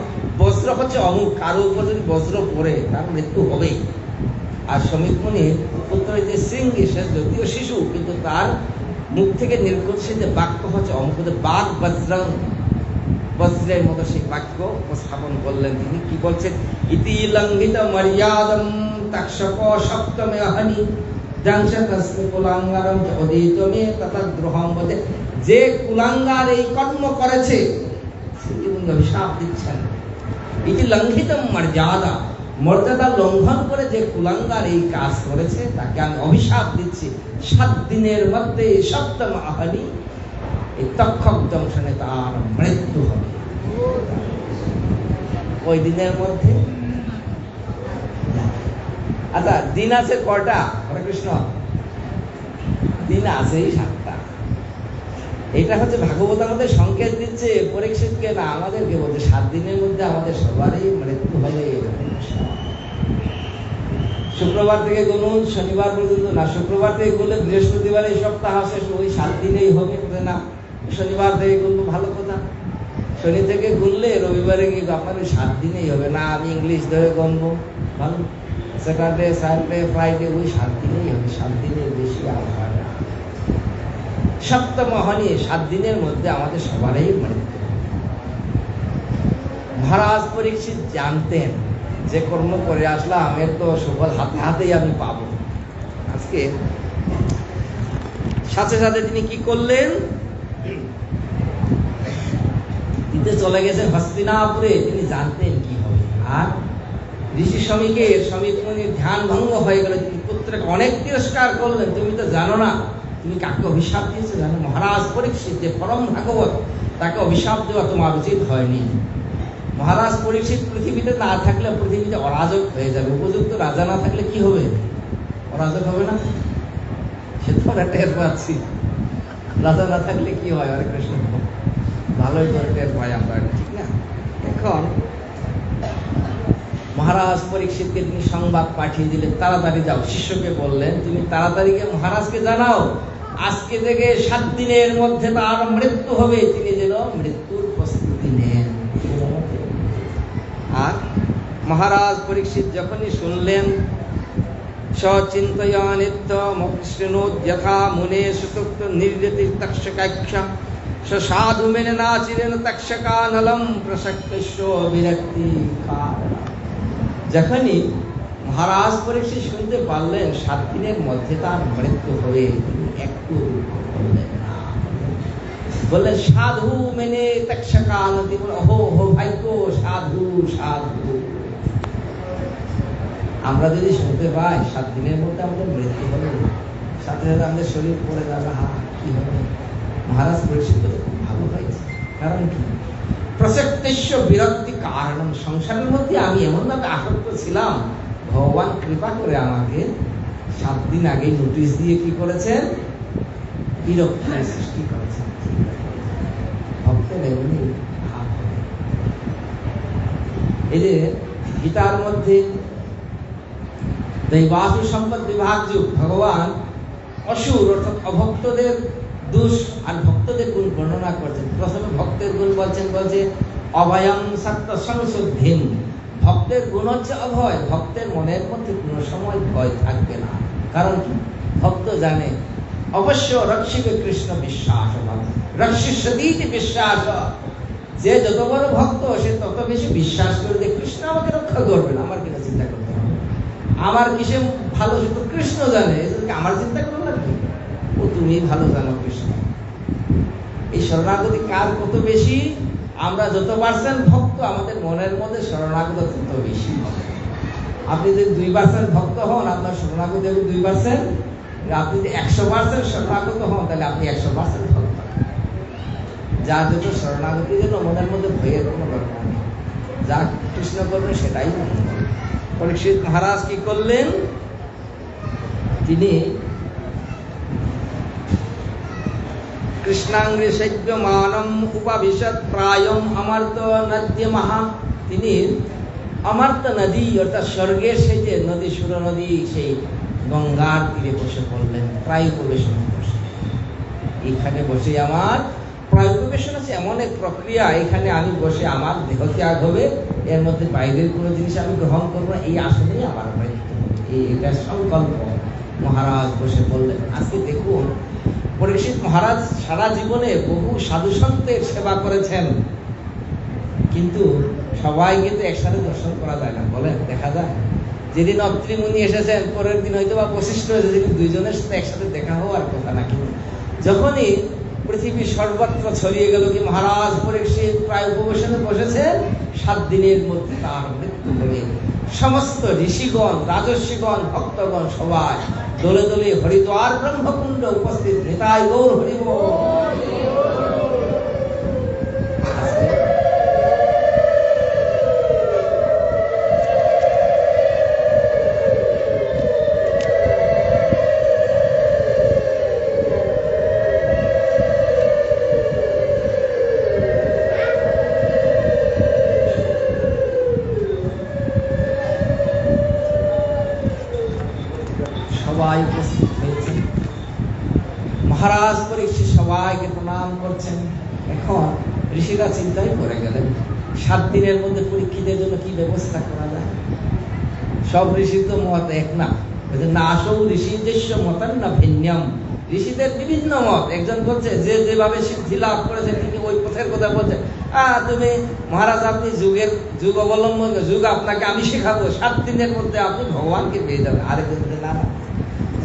বজ্র হচ্ছে অমুক, কারো উপর যদি বজ্র পড়ে তার মৃত্যু হবেই। আর শ্রমিক মুনির পুত্র যে শৃঙ্গী, সে যদিও শিশু, কিন্তু তার মুখ থেকে নির্গত যে বাক্য হচ্ছে অমুক, বাঘ বজ্রং, বজ্রের মতো সেই বাক্য উপস্থাপন করলেন। তিনি কি বলছেন, ইতি লঙ্ঘিত মর্যাদম তক্ষক সপ্তমে অহনি দংশতস্মি কুলাঙ্গারম অদিতমে ততদ্রোহম। বলে যে কুলাঙ্গার এই কর্ম করেছে, তিনি অভিশাপ দিচ্ছেন। ইতি লঙ্ঘিত মর্যাদা, মর্যাদা লঙ্ঘন করে যে কুলাঙ্গার এই কাজ করেছে, তাকে আমি অভিশাপ দিচ্ছি 7 দিনের মধ্যে সপ্তম আহনি, এই তক্ষক দংশনে তার মৃত্যু হবে। ওই দিনের মধ্যে আচ্ছা দিন আছে কটা? হরে কৃষ্ণ, দিন আছে 7টা। এটা হচ্ছে ভাগবত আমাদের সংকেত দিচ্ছে, পরীক্ষিতকে না আমাদেরকে বলছে 7 দিনের মধ্যে আমাদের সবারই মৃত্যু হয়ে যাবে। শুক্রবার থেকে গুনুন, শনিবার পর্যন্ত না, শুক্রবার থেকে গুনলে বৃহস্পতিবার এই সপ্তাহ শেষ, ওই 7 দিনেই হবে না। শনিবার থেকে গুনবো, ভালো কথা। শনি থেকে গুনলে রবিবারে গিয়ে আপনার ওই 7 দিনেই হবে না, আমি ইংলিশ ধরে গুনবো, ভালো। স্যাটারডে, সানডে, ফ্রাইডে, ওই 7 দিনেই হবে, 7 দিনের বেশি আর হয় না। সপ্তম অহনি, 7 দিনের মধ্যে আমাদের সবারই মৃত্যু। মহারাজ পরীক্ষিত জানতেন যে কর্ম করে আসলাম এর তো সুফল হাতে হাতেই আমি পাবো। আজকে সাথে সাথে তিনি কি করলেন, দিতে চলে গেছেন হস্তিনাপুরে। তিনি জানতেন কি হবে। আর ঋষি শ্রমিক মুনির ধ্যান ভঙ্গ হয়ে গেল। তিনি পুত্রকে অনেক তিরস্কার করলেন, তুমি তো জানো না তুমি কাকে অভিশাপ দিয়েছো জানো? মহারাজ পরীক্ষিত যে পরম ভাগবত, তাকে অভিশাপ দেওয়া তোমার উচিত হয়নি। মহারাজ পরীক্ষিত পৃথিবীতে না থাকলে পৃথিবীতে অরাজক হয়ে যাবে। উপযুক্ত রাজা না থাকলে কি হবে? অরাজক হবে না? সে তো আমরা টের পাচ্ছি, রাজা না থাকলে কি হয়। হরে কৃষ্ণ, ভালোই করে টের পাই আমরা, ঠিক না? এখন মহারাজ পরীক্ষিতকে তিনি সংবাদ পাঠিয়ে দিলেন, তাড়াতাড়ি যাও। শিষ্যকে বললেন, তুমি তাড়াতাড়ি গিয়ে মহারাজকে জানাও আজকে থেকে 7 দিনের মধ্যে তার মৃত্যু হবে, তিনি যেন মৃত্যুর প্রস্তুতি নেন। আর মহারাজ পরীক্ষিত যখনই শুনলেন, সচিন্তয়া নিত্য মকৃষ্ণোদ যথা মুনে সুতুক্ত নির্যতি তক্ষকাক্ষ সাধু মেনে নাচিরেন তক্ষকানলম প্রসক্তস্য বিরক্তি কারণ। যখনই মহারাজ পরীক্ষিত শুনতে পারলেন 7 দিনের মধ্যে তার মৃত্যু হবে, তিনি একটু বললেন না, বললেন সাধু মেনে তক্ষকানতি, ওহো হো ভাগ্য, সাধু সাধু। আমরা যদি শুনতে পাই 7 দিনের মধ্যে আমাদের মৃত্যু হবে, সাথে সাথে আমাদের শরীর পড়ে যাবে, কি হবে? মহারাজ পরীক্ষিত খুব ভালো হয়েছে। কারণ কি? প্রসক্তস্য বিরক্তি কারণ। সংসারের মধ্যে আমি এমন ভাবে আসক্ত ছিলাম, ভগবান কৃপা করে আমাকে 7 দিন আগে নোটিশ দিয়ে কি করেছেন? বিরক্তির সৃষ্টি করেছেন। ভক্তের এমনি ভাব হবে। এই যে গীতার মধ্যে দৈবাসুর সম্পদ বিভাগ যুগ, ভগবান অসুর অর্থাৎ অভক্তদের দোষ আর ভক্তদের গুণ বর্ণনা করছেন। প্রথমে ভক্তের গুণ বলছেন, বলছে অভয়ং সত্য সংশুদ্ধিম। ভক্তের গুণ হচ্ছে অভয়, ভক্তের মনের মধ্যে কোনো সময় ভয় থাকবে না। কারণ কি? ভক্ত জানে অবশ্য রক্ষিবে কৃষ্ণ বিশ্বাস, রক্ষিষ্যতীতি বিশ্বাস। যে যত বড় ভক্ত সে তত বেশি বিশ্বাস করে যে কৃষ্ণ আমাকে রক্ষা করবেন, আমার কিনা চিন্তা করতে হবে, আমার কিসে ভালো সে তো কৃষ্ণ জানে, আমার চিন্তা করো না কি? ও তুমি ভালো জানো কৃষ্ণ। এই শরণাগতি কার কত বেশি? আমরা যত পার্সেন্ট ভক্ত, আমাদের মনের মধ্যে শরণাগত তত বেশি হবে। আপনি যদি 2% ভক্ত হন, আপনার শরণাগতি হবে 2%। আপনি যদি 100% শরণাগত হন, তাহলে আপনি 100% ভক্ত। যার যত শরণাগতি যেন মনের মধ্যে ভয়ের কোনো দরকার নেই, যা কৃষ্ণ করবেন সেটাই মঙ্গল। পরীক্ষিত মহারাজ কি করলেন? তিনি কৃষ্ণাঙ্গে সৈব্যমানম উপাবিশদ প্রায়ম অমর্ত নদ্য মহা। তিনি অমর্ত নদী অর্থাৎ স্বর্গের সেই যে নদী, সুর নদী, সেই গঙ্গার তীরে বসে পড়লেন। প্রায় উপবেশন বসে, এখানে বসে আমার প্রায় উপবেশন আছে এমন এক প্রক্রিয়া, এখানে আমি বসে আমার দেহ ত্যাগ হবে, এর মধ্যে বাইরের কোনো জিনিস আমি গ্রহণ করবো না, এই আসলেই আমার মৃত্যু, এটা সংকল্প। মহারাজ বসে বললেন। আজকে দেখুন, পরীক্ষিত মহারাজ সারা জীবনে বহু সাধু সন্তের সেবা করেছেন, কিন্তু সবাইকে তো একসাথে দর্শন করা যায় না, বলেন? দেখা যায় যেদিন অত্রি মুনি এসেছেন, পরের দিন হয়তো বা বশিষ্ঠ এসেছে, কিন্তু দুইজনের সাথে একসাথে দেখা হওয়ার কথা না। কিন্তু যখনই পৃথিবীর সর্বত্র ছড়িয়ে গেল কি মহারাজ পরীক্ষিত প্রায় উপবেশনে বসেছে, 7 দিনের মধ্যে তার মৃত্যু হবে, সমস্ত ঋষিগণ, রাজর্ষিগণ, ভক্তগণ সবাই দলে দলে হরিদ্বার ব্রহ্মকুণ্ড উপস্থিত। নিতাই গৌর হরি বল। মহারাজ পরীক্ষিত সবাইকে প্রণাম করছেন। এখন ঋষিরা চিন্তাই করে গেলেন 7 দিনের মধ্যে পরীক্ষিতের জন্য কি ব্যবস্থা করা যায়। সব ঋষির তো মত এক না, না আসৌ ঋষিদেশ্য মতান না ভিন্নম। ঋষিদের বিভিন্ন মত। একজন বলছে যে যেভাবে সিদ্ধি লাভ করেছে তিনি ওই পথের কথা বলছেন। তুমি মহারাজ, আপনি যুগ অবলম্বন, যুগ আপনাকে আমি শেখাবো, 7 দিনের মধ্যে আপনি ভগবানকে পেয়ে যাবেন। আরেকজন বলছে না না,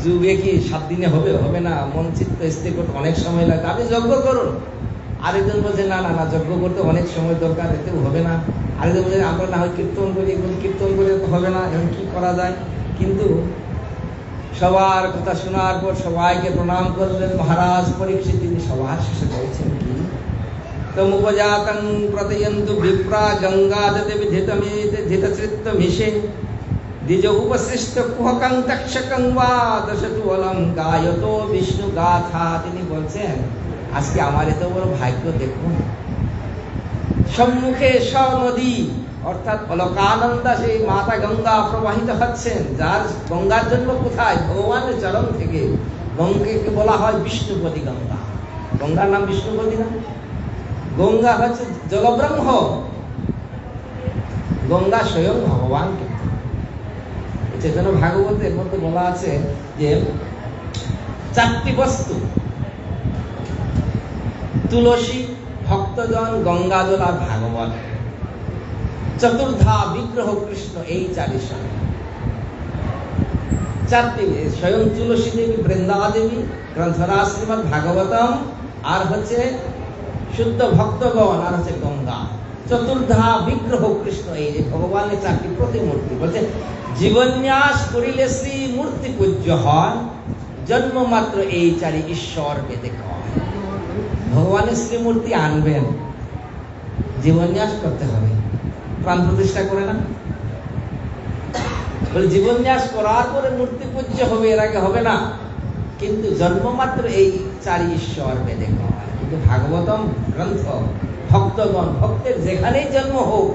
যুগে কি 7 দিনে হবে? হবে না, মন চিত্ত স্থির করতে অনেক সময় লাগে, আপনি যজ্ঞ করুন। আরেকজন বলছে না না না, যজ্ঞ করতে অনেক সময় দরকার, এতেও হবে না। আরেকজন বলছে আমরা না হয় কীর্তন করি, কীর্তন করে তো হবে না, এখন কি করা যায়? কিন্তু সবার কথা শোনার পর সবাইকে প্রণাম করলেন মহারাজ পরীক্ষিত। তিনি সবার শেষে বলছেন কি, तमुपजातं प्रतयन्तु विप्रा गंगादते विधितचित्तमिषे द्विज उपसृष्ट कुहकं तक्षकं वा दशतु अलम गायतो विष्णु गाथा। তিনি বলছেন আজকে আমার এত বড় ভাগ্য দেখুন, সম্মুখে নদী অর্থাৎ অলকানন্দা সেই মাতা গঙ্গা প্রবাহিত হচ্ছেন, যার গঙ্গার জন্য কোথায় ভগবানের চরণ থেকে। গঙ্গাকে বলা হয় বিষ্ণুপদী গঙ্গা। গঙ্গার নাম বিষ্ণুপদী না, গঙ্গা হচ্ছে জলব্রহ্ম, গঙ্গা স্বয়ং ভগবানকে। চৈতন্য ভাগবতের মধ্যে বলা আছে যে চারটি বস্তু, তুলসী, ভক্তজন, গঙ্গাজল আর ভাগবত। চতুর্ধা বিগ্রহ কৃষ্ণ, এই চারি সঙ্গে চারটি, স্বয়ং তুলসী দেবী, বৃন্দা দেবী, গ্রন্থরাজ শ্রীমদ ভাগবতম, আর হচ্ছে শুদ্ধ ভক্তগণ, আর হচ্ছে গঙ্গা। চতুর্ধা বিগ্রহ কৃষ্ণ, এই যে ভগবানের চারটি প্রতিমূর্তি। বলছে জীবন্যাস করিলে শ্রী মূর্তি পূজ্য হয়, জন্ম মাত্র এই চারি ঈশ্বর বেদে কয়। ভগবানের শ্রীমূর্তি আনবেন, জীবন্যাস করতে হবে, প্রাণ প্রতিষ্ঠা করে না বলে জীবন্যাস করার পরে মূর্তি পূজ্য হবে, এর আগে হবে না। কিন্তু জন্মমাত্র এই চারি ঈশ্বর বেদে কয়। কিন্তু ভাগবতম গ্রন্থ ভক্তগণ, ভক্তের যেখানেই জন্ম হোক,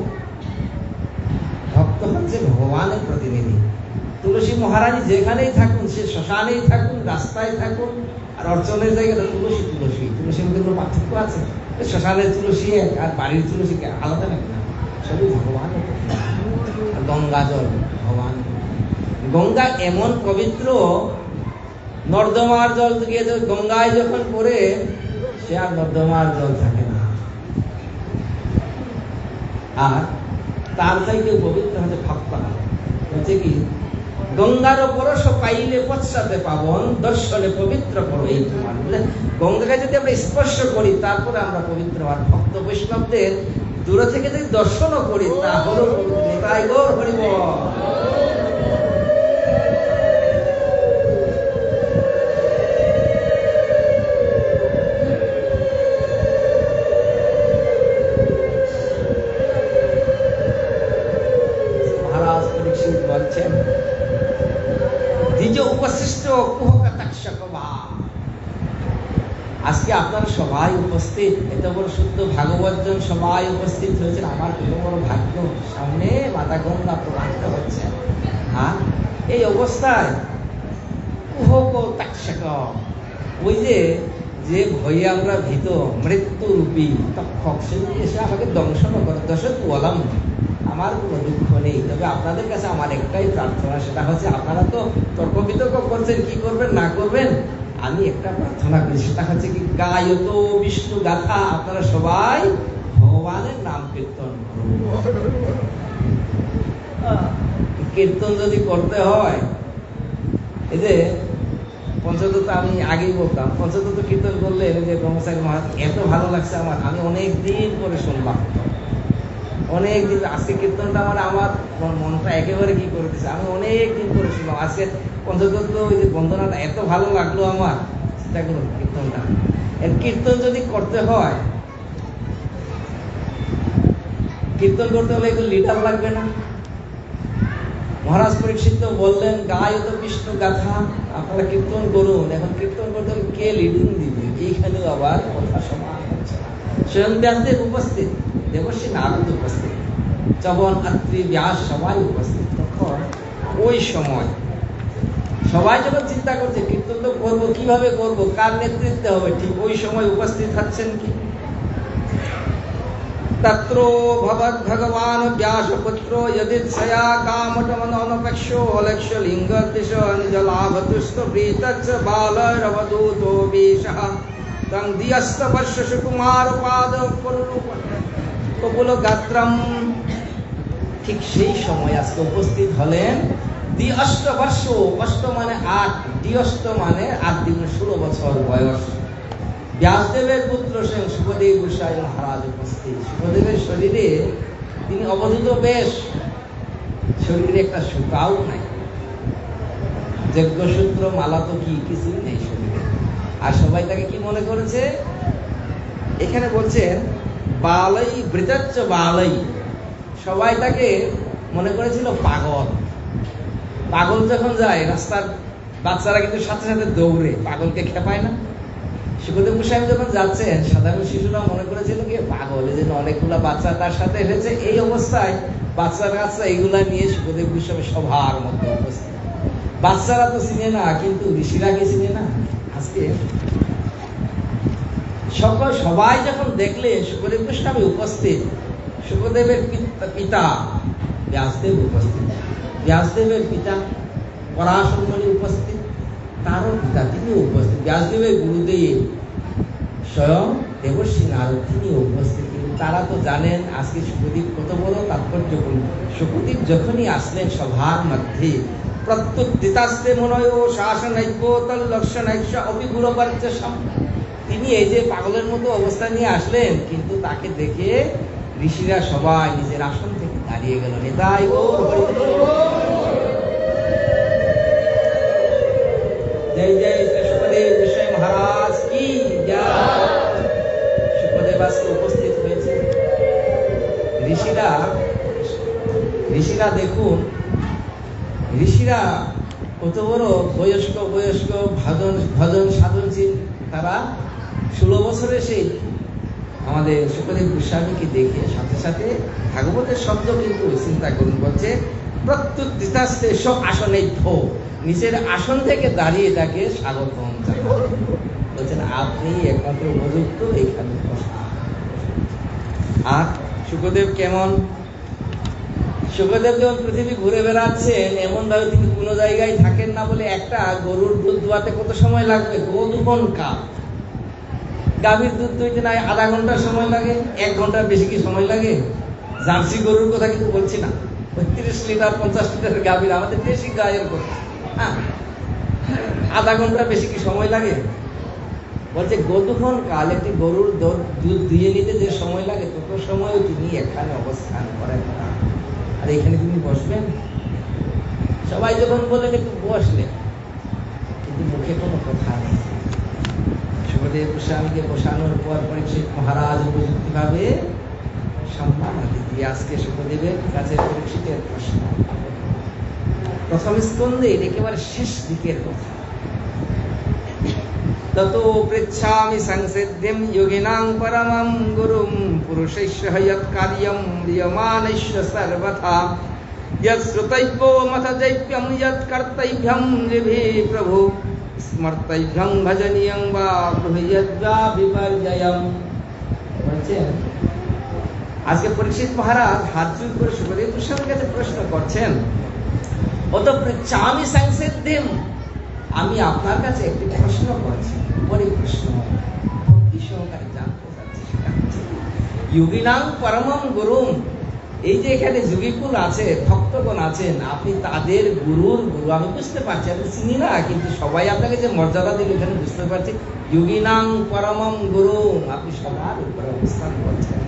ভক্ত হচ্ছে ভগবানের প্রতিনিধি। তুলসী মহারানী যেখানেই থাকুন, সে শ্মশানেই থাকুন, রাস্তায় থাকুন, আর অর্চনের জায়গাটা তুলসী তুলসী তুলসীর মধ্যে কোনো পার্থক্য আছে? শ্মশানের তুলসী এক আর বাড়ির তুলসী আলাদা নাকি? না, সবই ভগবানের। গঙ্গা জল ভগবান। গঙ্গা এমন পবিত্র, নর্দমার জল গিয়ে গঙ্গায় যখন পড়ে, সে আর নর্দমার জল থাকে না। আর তার চাইতে পবিত্র হচ্ছে ভক্ত। হচ্ছে কি, গঙ্গার পরশ পাইলে পশ্চাতে পাবন, দর্শনে পবিত্র করো এই তোমার। গঙ্গাকে যদি আমরা স্পর্শ করি, তারপরে আমরা পবিত্র। আর ভক্ত বৈষ্ণবদের দূরে থেকে যদি দর্শনও করি, তা হলো পবিত্র। তাই গৌর হরি বল। মহারাজ পরীক্ষিত বলছেন দ্বিজ উপসৃষ্ট কুহক তক্ষক বা। আজকে আপনারা সবাই উপস্থিত, এত বড় শুদ্ধ ভাগবতজন সবাই উপস্থিত হয়েছেন। আমার কত বড় ভাগ্য, সামনে মাতা গঙ্গা প্রবাহিত হচ্ছে। আর এই অবস্থায় কুহক তক্ষক, ওই যে ভয়ে আমরা ভীত মৃত্যুরূপী তক্ষক, সে এসে আমাকে দংশন করে। দশতু অলম, আমার কোনো দুঃখ নেই। তবে আপনাদের কাছে আমার একটাই প্রার্থনা, সেটা হচ্ছে আপনারা তো তর্ক বিতর্ক করছেন, কি করবেন না করবেন, আমি একটা প্রার্থনা করি, সেটা হচ্ছে কি, গায়ত বিষ্ণু গাথা, আপনারা সবাই ভগবানের নাম কীর্তন করুন। কীর্তন যদি করতে হয়, এই যে পঞ্চতত্ত্ব আমি আগেই বলতাম, পঞ্চতত্ত্ব কীর্তন করলে যে ব্রহ্মচারী মহারাজ, এত ভালো লাগছে আমার, আমি অনেক দিন করে শুনলাম, অনেক দিন। আজকে কীর্তনটা আমার মনটা একেবারে কি করে দিচ্ছে, আমি অনেক দিন করে শুনলাম। আজকে পঞ্চতত্ত্ব ওই যে বন্দনাটা এত ভালো লাগলো আমার, চিন্তা করুন কীর্তনটা। এর কীর্তন যদি করতে হয়, কীর্তন করতে হলে একটু লিডার লাগবে না? মহারাজ পরীক্ষিত বললেন গায়ত বিষ্ণু গাথা, আপনারা কীর্তন করুন। এখন কীর্তন করতে হলে কে লিডিং দিবে? এইখানেও আবার কথা সমান হচ্ছে না। স্বয়ং ব্যাসদেব উপস্থিত, দেবর্ষী নারদ উপস্থিত, চবন, অত্রি, ব্যাস সবাই উপস্থিত। তখন ওই সময় সবাই যখন চিন্তা করছে কীর্তন তো করবো, কিভাবে করব, কার নেতৃত্বে হবে, ঠিক ওই সময় উপস্থিত হচ্ছেন কি, তত্র ভবৎ ভগবান ব্যাসপুত্র যদিচ্ছয়া কামটমনপেক্ষো অলক্ষ্য লিঙ্গ দিশ নিজলাভতুষ্ট প্রীতচ্ছ বালরবদূতো বিশঃ তং দিয়স্তবর্ষ সুকুমার পাদ কপুল গাত্রম। ঠিক সেই সময় আজকে উপস্থিত হলেন দ্বিঅষ্টবর্ষ, অষ্ট মানে 8, দ্বিঅষ্ট মানে 8 দিন 16 বছর বয়স, ব্যাসদেবের পুত্র স্বয়ং সুখদেব গোস্বামী মহারাজ উপস্থিত। সুখদেবের শরীরে তিনি অবধূত বেশ, শরীরে একটা সুতাও নাই, যজ্ঞসূত্র মালা তো কি কিছুই নেই শরীরে। আর সবাই তাকে কি মনে করেছে? এখানে বলছেন বালাই বৃতাচ্চ বালাই, সবাই তাকে মনে করেছিল পাগল। পাগল যখন যায় রাস্তার বাচ্চারা কিন্তু সাথে সাথে দৌড়ে, পাগলকে খেপায় না। সুখদেব গোস্বামী যখন যাচ্ছেন সাধারণ শিশুরা মনে করেছিল কি পাগল, এই জন্য অনেকগুলা বাচ্চা তার সাথে এসেছে। এই অবস্থায় বাচ্চা কাচ্চা এইগুলা নিয়ে সুখদেব গোস্বামী সবার মধ্যে উপস্থিত। বাচ্চারা তো চিনে না, কিন্তু ঋষিরা কি চিনে না? আজকে সবাই যখন দেখলে সুখদেব গোস্বামী উপস্থিত, সুখদেবের পিতা ব্যাসদেব উপস্থিত, ব্যাসদেবের পিতা পরাশর মুনি উপস্থিত, তারও পিতা তিনি উপস্থিত, ব্যাসদেবের গুরুদেব স্বয়ং দেবর্ষী নারদ তিনি উপস্থিত। কিন্তু তারা তো জানেন আজকে সুখদেব কত বড় তাৎপর্যপূর্ণ। সুখদেব যখনই আসলেন সভার মধ্যে, প্রত্যুত্থিতাস্তে মনয় শাসনৈক্য তল্লক্ষণৈক্য অভিগুণবর্চসম, তিনি এই যে পাগলের মতো অবস্থা নিয়ে আসলেন, কিন্তু তাকে দেখে ঋষিরা সবাই নিজের আসন থেকে দাঁড়িয়ে গেল। নিতাই গৌর হরি জয় জয় সুখদেব গোস্বামী মহারাজ কি জয়। সুখদেব আজকে উপস্থিত হয়েছে। ঋষিরা দেখুন, ঋষিরা কত বড় বয়স্ক ভজন সাধনশীল। তারা 16 বছরে সেই আমাদের সুখদেব গোস্বামীকে দেখে সাথে সাথে ভাগবতের শব্দ কিন্তু চিন্তা করুন, বলছে প্রত্যুত্থিতাস্তে আসনেভ্য, নিচের আসন থেকে দাঁড়িয়ে তাকে স্বাগতম জানান। বলছেন আপনি একমাত্র উপযুক্ত এখানে বসা। আর সুখদেব কেমন? সুখদেব যখন পৃথিবী ঘুরে বেড়াচ্ছেন, এমন ভাবে তিনি কোনো জায়গায় থাকেন না বলে একটা গরুর দুধ দোয়াতে কত সময় লাগবে? গোধূমন কাল। গাভীর দুধ দইতে নাই আধা ঘন্টা সময় লাগে, 1 ঘন্টার বেশি কি সময় লাগে? জার্সি গরুর কথা কিন্তু বলছি না, 30 লিটার 50 লিটারের গাভীর, আমাদের দেশি গায়ের কথা। হ্যাঁ, আধা ঘন্টার বেশি কি সময় লাগে? বলছে গোধূমন কাল, একটি গরুর দুধ দিয়ে নিতে যে সময় লাগে তত সময় তিনি এখানে অবস্থান করেন না। আর এখানে তুমি বসবেন? সবাই যখন বলেন একটু বসলেন, কিন্তু মুখে কোনো কথা নেই। সুখদেব গোস্বামীকে বসানোর পর পরীক্ষিত মহারাজ উপযুক্ত ভাবে সম্মান দিয়ে আজকে সুখদেবের কাছে পরীক্ষিতের প্রশ্ন। প্রথম স্কন্ধে একেবারে শেষ দিকের কথা। ততো পৃচ্ছামি সংসিদ্ধিম যোগিনাং পরমং গুরুম পুরুষৈশ্য যৎ কার্যং ম্রিয়মানৈশ্য সর্বথা যৎ শ্রুতৈব্যো মথজৈপ্যং যৎ কর্তব্যং ঋভি প্রভু স্মর্তব্যং ভজনীয়ং বা ব্রহ্মযদ্বা বিপর্যয়ম। বলছেন আজকে পরীক্ষিত মহারাজ হাত জোড় করে সুখদেব গোস্বামীর কাছে প্রশ্ন করছেন, অত পৃচ্ছামি সংসিদ্ধিম, আমি আপনার কাছে একটি প্রশ্ন করছি, বড় প্রশ্ন, ভক্তি সহকারে জানতে চাচ্ছি। সেটা হচ্ছে যোগিনাং পরমং গুরুম, এই যে এখানে যোগীকুল আছে, ভক্তগণ আছেন, আপনি তাদের গুরুর গুরু। আমি বুঝতে পারছি, আমি চিনি না, কিন্তু সবাই আপনাকে যে মর্যাদা দিল এখানে বুঝতে পারছি। যোগিনাং পরমং গুরুম, আপনি সবার উপরে অবস্থান করছেন।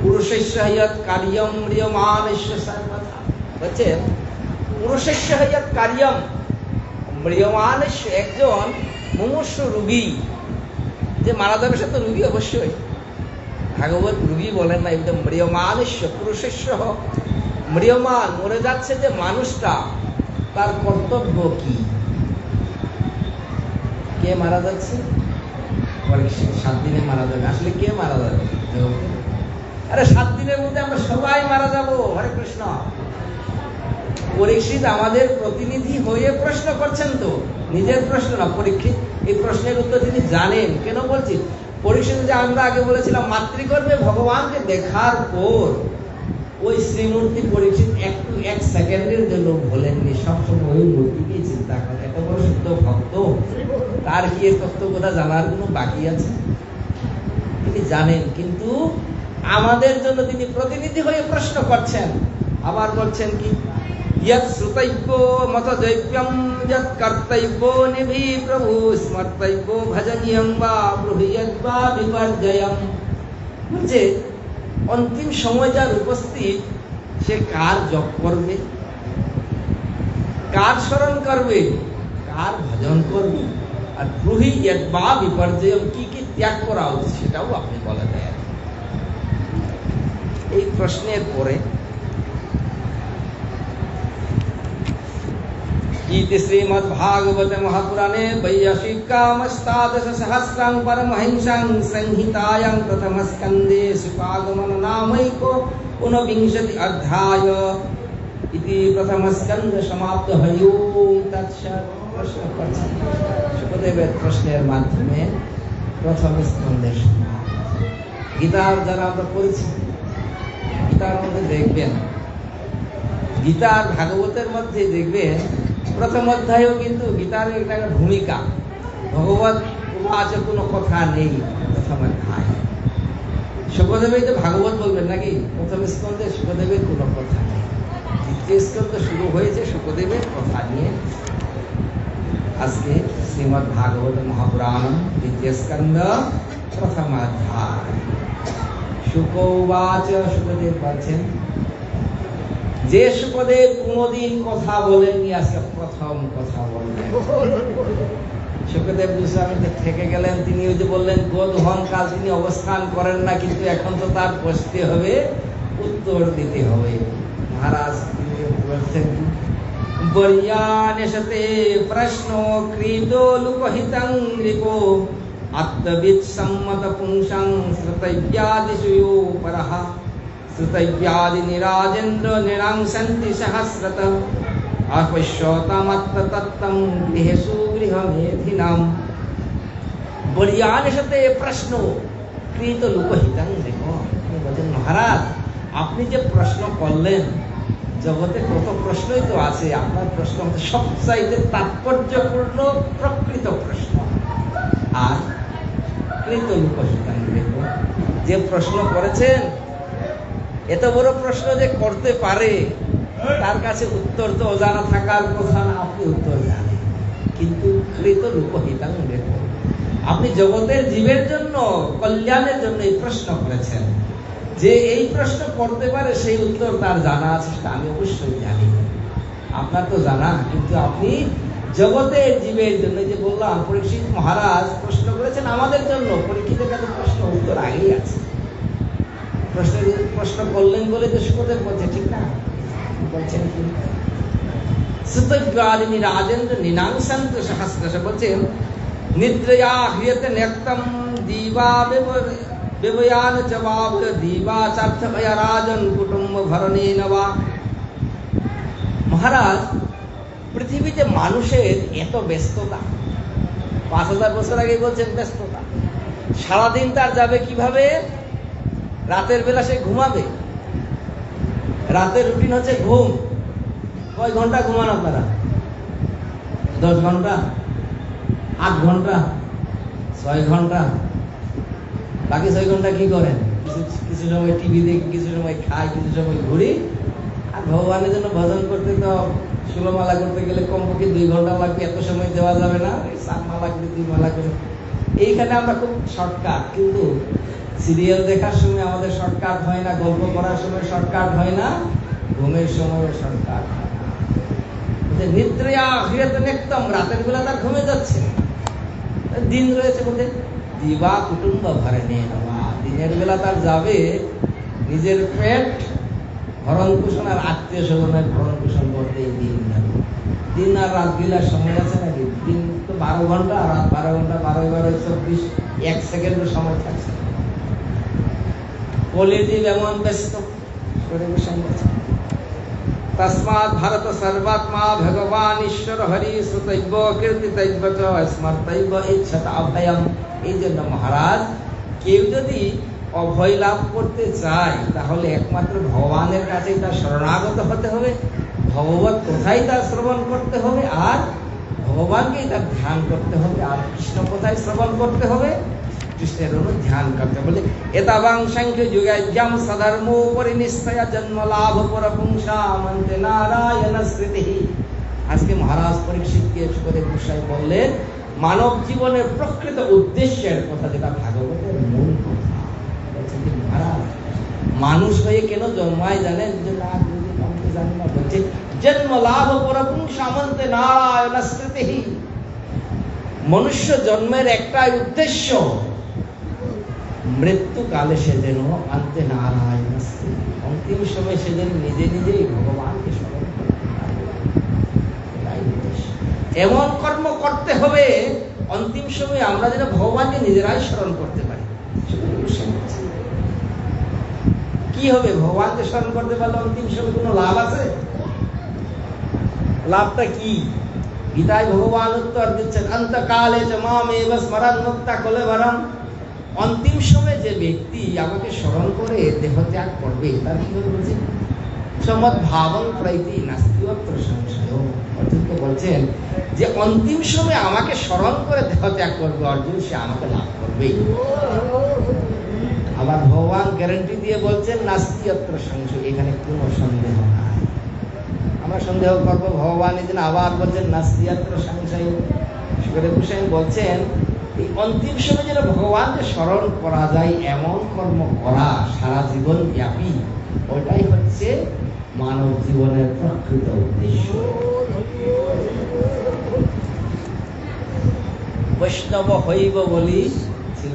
পুরুষৈশ্য যৎ কার্যং ম্রিয়মানৈশ্য সর্বথা, বলছে পুরুষৈশ্য যৎ কার্যং ম্রিয়মানৈশ্য, একজন মুমূর্ষ রোগী যে মারা যাবে সে তো রোগী অবশ্যই, ভাগবত রোগী বলেন না, একদম ম্রিয়মানৈশ্য পুরুষৈশ্য, ম্রিয়মান মরে যাচ্ছে যে মানুষটা, তার কর্তব্য কি? কে মারা যাচ্ছে? 7 দিনে মারা যাবে। আসলে কে মারা যাবে? আরে 7 দিনের মধ্যে আমরা সবাই মারা যাব। হরে কৃষ্ণ। পরীক্ষিত আমাদের প্রতিনিধি হয়ে প্রশ্ন করছেন, তো নিজের প্রশ্ন না। পরীক্ষিত এই প্রশ্নের উত্তর তিনি জানেন। কেন বলছি? পরীক্ষিত যে আমরা আগে বলেছিলাম মাতৃগর্ভে ভগবানকে দেখার পর ওই শ্রীমূর্তি পরীক্ষিত একটু 1 সেকেন্ডের জন্য ভোলেননি, সবসময় ওই মূর্তিকেই চিন্তা করে। এত বড় শুদ্ধ ভক্ত, তার কি এর তত্ত্বকথা জানার কোনো বাকি আছে? তিনি জানেন, কিন্তু আমাদের জন্য তিনি প্রতিনিধি হয়ে প্রশ্ন করছেন। আবার বলছেন কি, यत् श्रुतैब्यो मतदैव्यं यत् कर्तव्यो निभि प्रभु स्मर्तव्यो भजनीयं वा ब्रूहीयद्वा विपर्जयं। বলছে অন্তিম সময় যার উপস্থিত, সে কার জপ করবে, কার স্মরণ করবে, কার ভজন করবে, আর ব্রূহীয়দ্বা বিপর্যয়ম, কি কি ত্যাগ করা উচিত সেটাও আপনি বলে দেন। এই প্রশ্নের পরে इति श्रीमद्भागवते महापुराणे वैयासिकामष्टादश सहस्रं परमहंसं संहितायां प्रथमस्कन्धे शुकागमन नामैको ऊनविंशति अध्याय इति प्रथमस्कन्ध समाप्त हयो तत्सत् प्रश्न करছেন সুখদেবের প্রশ্নের মাধ্যমে প্রথম স্কন্ধের গীতার যারা আমরা পড়েছি গীতার মধ্যে দেখবেন গীতার ভাগবতের মধ্যে দেখবেন প্রথম অধ্যায়ও কিন্তু গীতার একটা ভূমিকা ভগবত উবাচে কোনো কথা নেই প্রথম অধ্যায় সুখদেবই তো ভাগবত বলবেন নাকি প্রথম স্কন্ধে সুখদেবের কোনো কথা নেই দ্বিতীয় স্কন্ধ শুরু হয়েছে সুখদেবের কথা নিয়ে আজকে শ্রীমদ্ ভাগবত মহাপুরাণ দ্বিতীয় স্কন্ধ প্রথম অধ্যায় শুক উবাচ সুখদেব বলছেন যে সুখদেব কোনদিন কথা বলেননি আজকে প্রথম কথা বললেন সুখদেব গোস্বামী থেকে গেলেন তিনি ওই যে বললেন গোধন কাল তিনি অবস্থান করেন না কিন্তু এখন তো তার বসতে হবে উত্তর দিতে হবে মহারাজ তিনি বলছেন বর্যানেশতে প্রশ্ন কৃত লোকহিতং রিপো আত্মবিদ সম্মত পুংসং শ্রুতব্যাদিষু পরঃ শ্রুতব্যাদি নিরাজেন্দ্র নিরাংসন্তি সহস্রত আপশ্যতমত্ত তত্তম গৃহেষু গৃহমেধিনাম বর্যানেশতে প্রশ্ন কৃত লোকহিতং রিপো বলেন মহারাজ আপনি যে প্রশ্ন করলেন জগতে কত প্রশ্নই তো আছে আপনার প্রশ্ন সবচাইতে তাৎপর্যপূর্ণ প্রকৃত প্রশ্ন আর কৃত লোকহিতং রিপো যে প্রশ্ন করেছেন এত বড় প্রশ্ন যে করতে পারে তার কাছে উত্তর তো অজানা থাকার কথা না আপনি উত্তর জানেন কিন্তু কৃত লোকহিতং রিপো আপনি জগতের জীবের জন্য কল্যাণের জন্য এই প্রশ্ন করেছেন যে এই প্রশ্ন করতে পারে সেই উত্তর তার জানা আছে সেটা আমি অবশ্যই জানি আপনার তো জানা কিন্তু আপনি জগতের জীবের জন্য যে বললাম পরীক্ষিত মহারাজ প্রশ্ন করেছেন আমাদের জন্য পরীক্ষিতের কাছে প্রশ্ন উত্তর আগেই আছে প্রশ্ন করলেন বলে তো সুখদেব বলছে ঠিক না বলছেন কি শ্রুতব্যাদিনী রাজেন্দ্র নিনাংসন্ত সহস্রশ বলছেন নিদ্রয়া হ্রিয়তে নেক্তম দিবা বেবয়ান জবাব দিবা সার্থকয়া রাজন কুটুম্ব ভরণে নবা মহারাজ পৃথিবীতে মানুষের এত ব্যস্ততা 5000 বছর আগে বলছেন ব্যস্ততা সারাদিন তার যাবে কিভাবে রাতের বেলা সে ঘুমাবে রাতের রুটিন হচ্ছে ঘুম কয় ঘন্টা ঘুমান আপনারা 10 ঘন্টা 8 ঘন্টা 6 ঘন্টা বাকি 6 ঘন্টা কি করেন কিছু সময় টিভি দেখি কিছু সময় খাই কিছু সময় ঘুরি আর ভগবানের জন্য ভজন করতে তো 16 মালা করতে গেলে কমপক্ষে 2 ঘন্টা লাগবে এত সময় দেওয়া যাবে না 7 মালা করে 2 মালা করে এইখানে আমরা খুব শর্টকাট কিন্তু সিরিয়াল দেখার সময় আমাদের শর্টকাট হয় না গল্প করার সময় শর্টকাট হয় না ঘুমের সময় শর্টকাট হয় না নিদ্রয়া হ্রিয়তে নেক্তম রাতের বেলা তার ঘুমে যাচ্ছে দিন রয়েছে বলতে দিবা কুটুম্ব ভরণে নবা দিনের বেলা তার যাবে নিজের পেট ভরণ পোষণ আর আত্মীয় স্বজনের ভরণ পোষণ করতে এই দিন যাবে দিন আর রাত গিলার সময় আছে নাকি দিন তো 12 ঘন্টা আর রাত 12 ঘন্টা 12-12-24 1 সেকেন্ডের সময় থাকছে কলিযুগ এমন ব্যস্ত করে বসে আছে তস্মাৎ ভারত সর্বাত্মা ভগবান ঈশ্বর হরি শ্রুতৈব কীর্তিতৈব চ স্মর্তৈব ইচ্ছতা অভয়ম এই জন্য মহারাজ কেউ যদি অভয় লাভ করতে চায় তাহলে একমাত্র ভগবানের কাছেই তার শরণাগত হতে হবে ভগবত কোথায় তার শ্রবণ করতে হবে আর ভগবানকেই তার ধ্যান করতে হবে আর কৃষ্ণ কোথায় শ্রবণ করতে হবে কৃষ্ণের অনু ধ্যান করতে বলে এতাবাং সাংখ্য যুগাজ্ঞাম সধর্ম পরিনিষ্ঠয়া জন্ম লাভ পরপুংসামন্তে নারায়ণ স্মৃতি আজকে মহারাজ পরীক্ষিতকে সুখদেব গোস্বামী বললেন মানব জীবনের প্রকৃত উদ্দেশ্যের কথা যেটা ভাগবতের মূল কথা বলছেন যে মহারাজ মানুষ হয়ে কেন জন্মায় জানেন যে না জানি না বলছে জন্ম লাভ পরপুংসামন্তে নারায়ণ স্মৃতি মনুষ্য জন্মের একটাই উদ্দেশ্য মৃত্যুকালে সে যেন আন্তে নারায়ণ স্মৃতি অন্তিম সময় সে যেন নিজে নিজেই ভগবানকে স্মরণ করতে পারে। এটাই উদ্দেশ্য। এমন কর্ম করতে হবে অন্তিম সময়ে আমরা যেন ভগবানকে নিজেরাই স্মরণ করতে পারি। কি হবে ভগবানকে স্মরণ করতে পারলে অন্তিম সময় কোনো লাভ আছে? লাভটা কি? গীতায় ভগবান উত্তর দিচ্ছেন, অন্তকালে চ মামেব স্মরণ মুক্তা কলেবরম। অন্তিম সময়ে যে ব্যক্তি আমাকে স্মরণ করে দেহ ত্যাগ করবে তার কি হবে বলছেন? সমদ ভাবং প্রৈতি নাস্তিয়ত্র সংশয়। অর্জুনকে বলছেন যে অন্তিম সময়ে আমাকে স্মরণ করে দেহ ত্যাগ করবে অর্জুন, সে আমাকে লাভ করবে। আবার ভগবান গ্যারান্টি দিয়ে বলছেন নাস্তিয়ত্র সংশয়, এখানে কোনো সন্দেহ নাই। আমরা সন্দেহ করবো, ভগবান এই জন্য আবার বলছেন নাস্তিয়ত্র সংশয়। সুখদেব গোস্বামী বলছেন এই অন্তিম সময় যেন ভগবানকে স্মরণ করা যায় এমন কর্ম করা সারা জীবন ব্যাপী, ওইটাই হচ্ছে মানব জীবনের প্রকৃত উদ্দেশ্য। বৈষ্ণব হইব বলি ছিল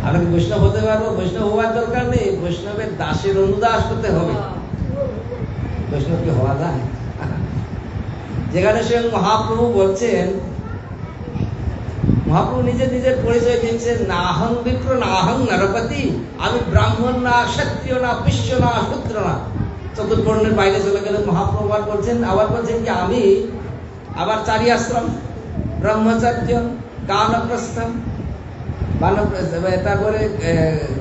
আমরা কি বৈষ্ণব হতে পারবো? বৈষ্ণব হওয়ার দরকার নেই, বৈষ্ণবের দাসের অনুদাস হতে হবে। বৈষ্ণব কি হওয়া যায়? যেখানে স্বয়ং মহাপ্রভু বলছেন, মহাপ্রভু নিজে নিজের পরিচয় দিচ্ছেন, নাহং বিপ্র নাহং নরপতি, আমি ব্রাহ্মণ না, ক্ষত্রিয় না, বৈশ্য না, শূদ্র না। চতুর্বর্ণের বাইরে চলে গেলে মহাপ্রভু আবার বলছেন কি আমি আবার চারি আশ্রম, ব্রহ্মচর্য, গানপ্রস্থ, তারপরে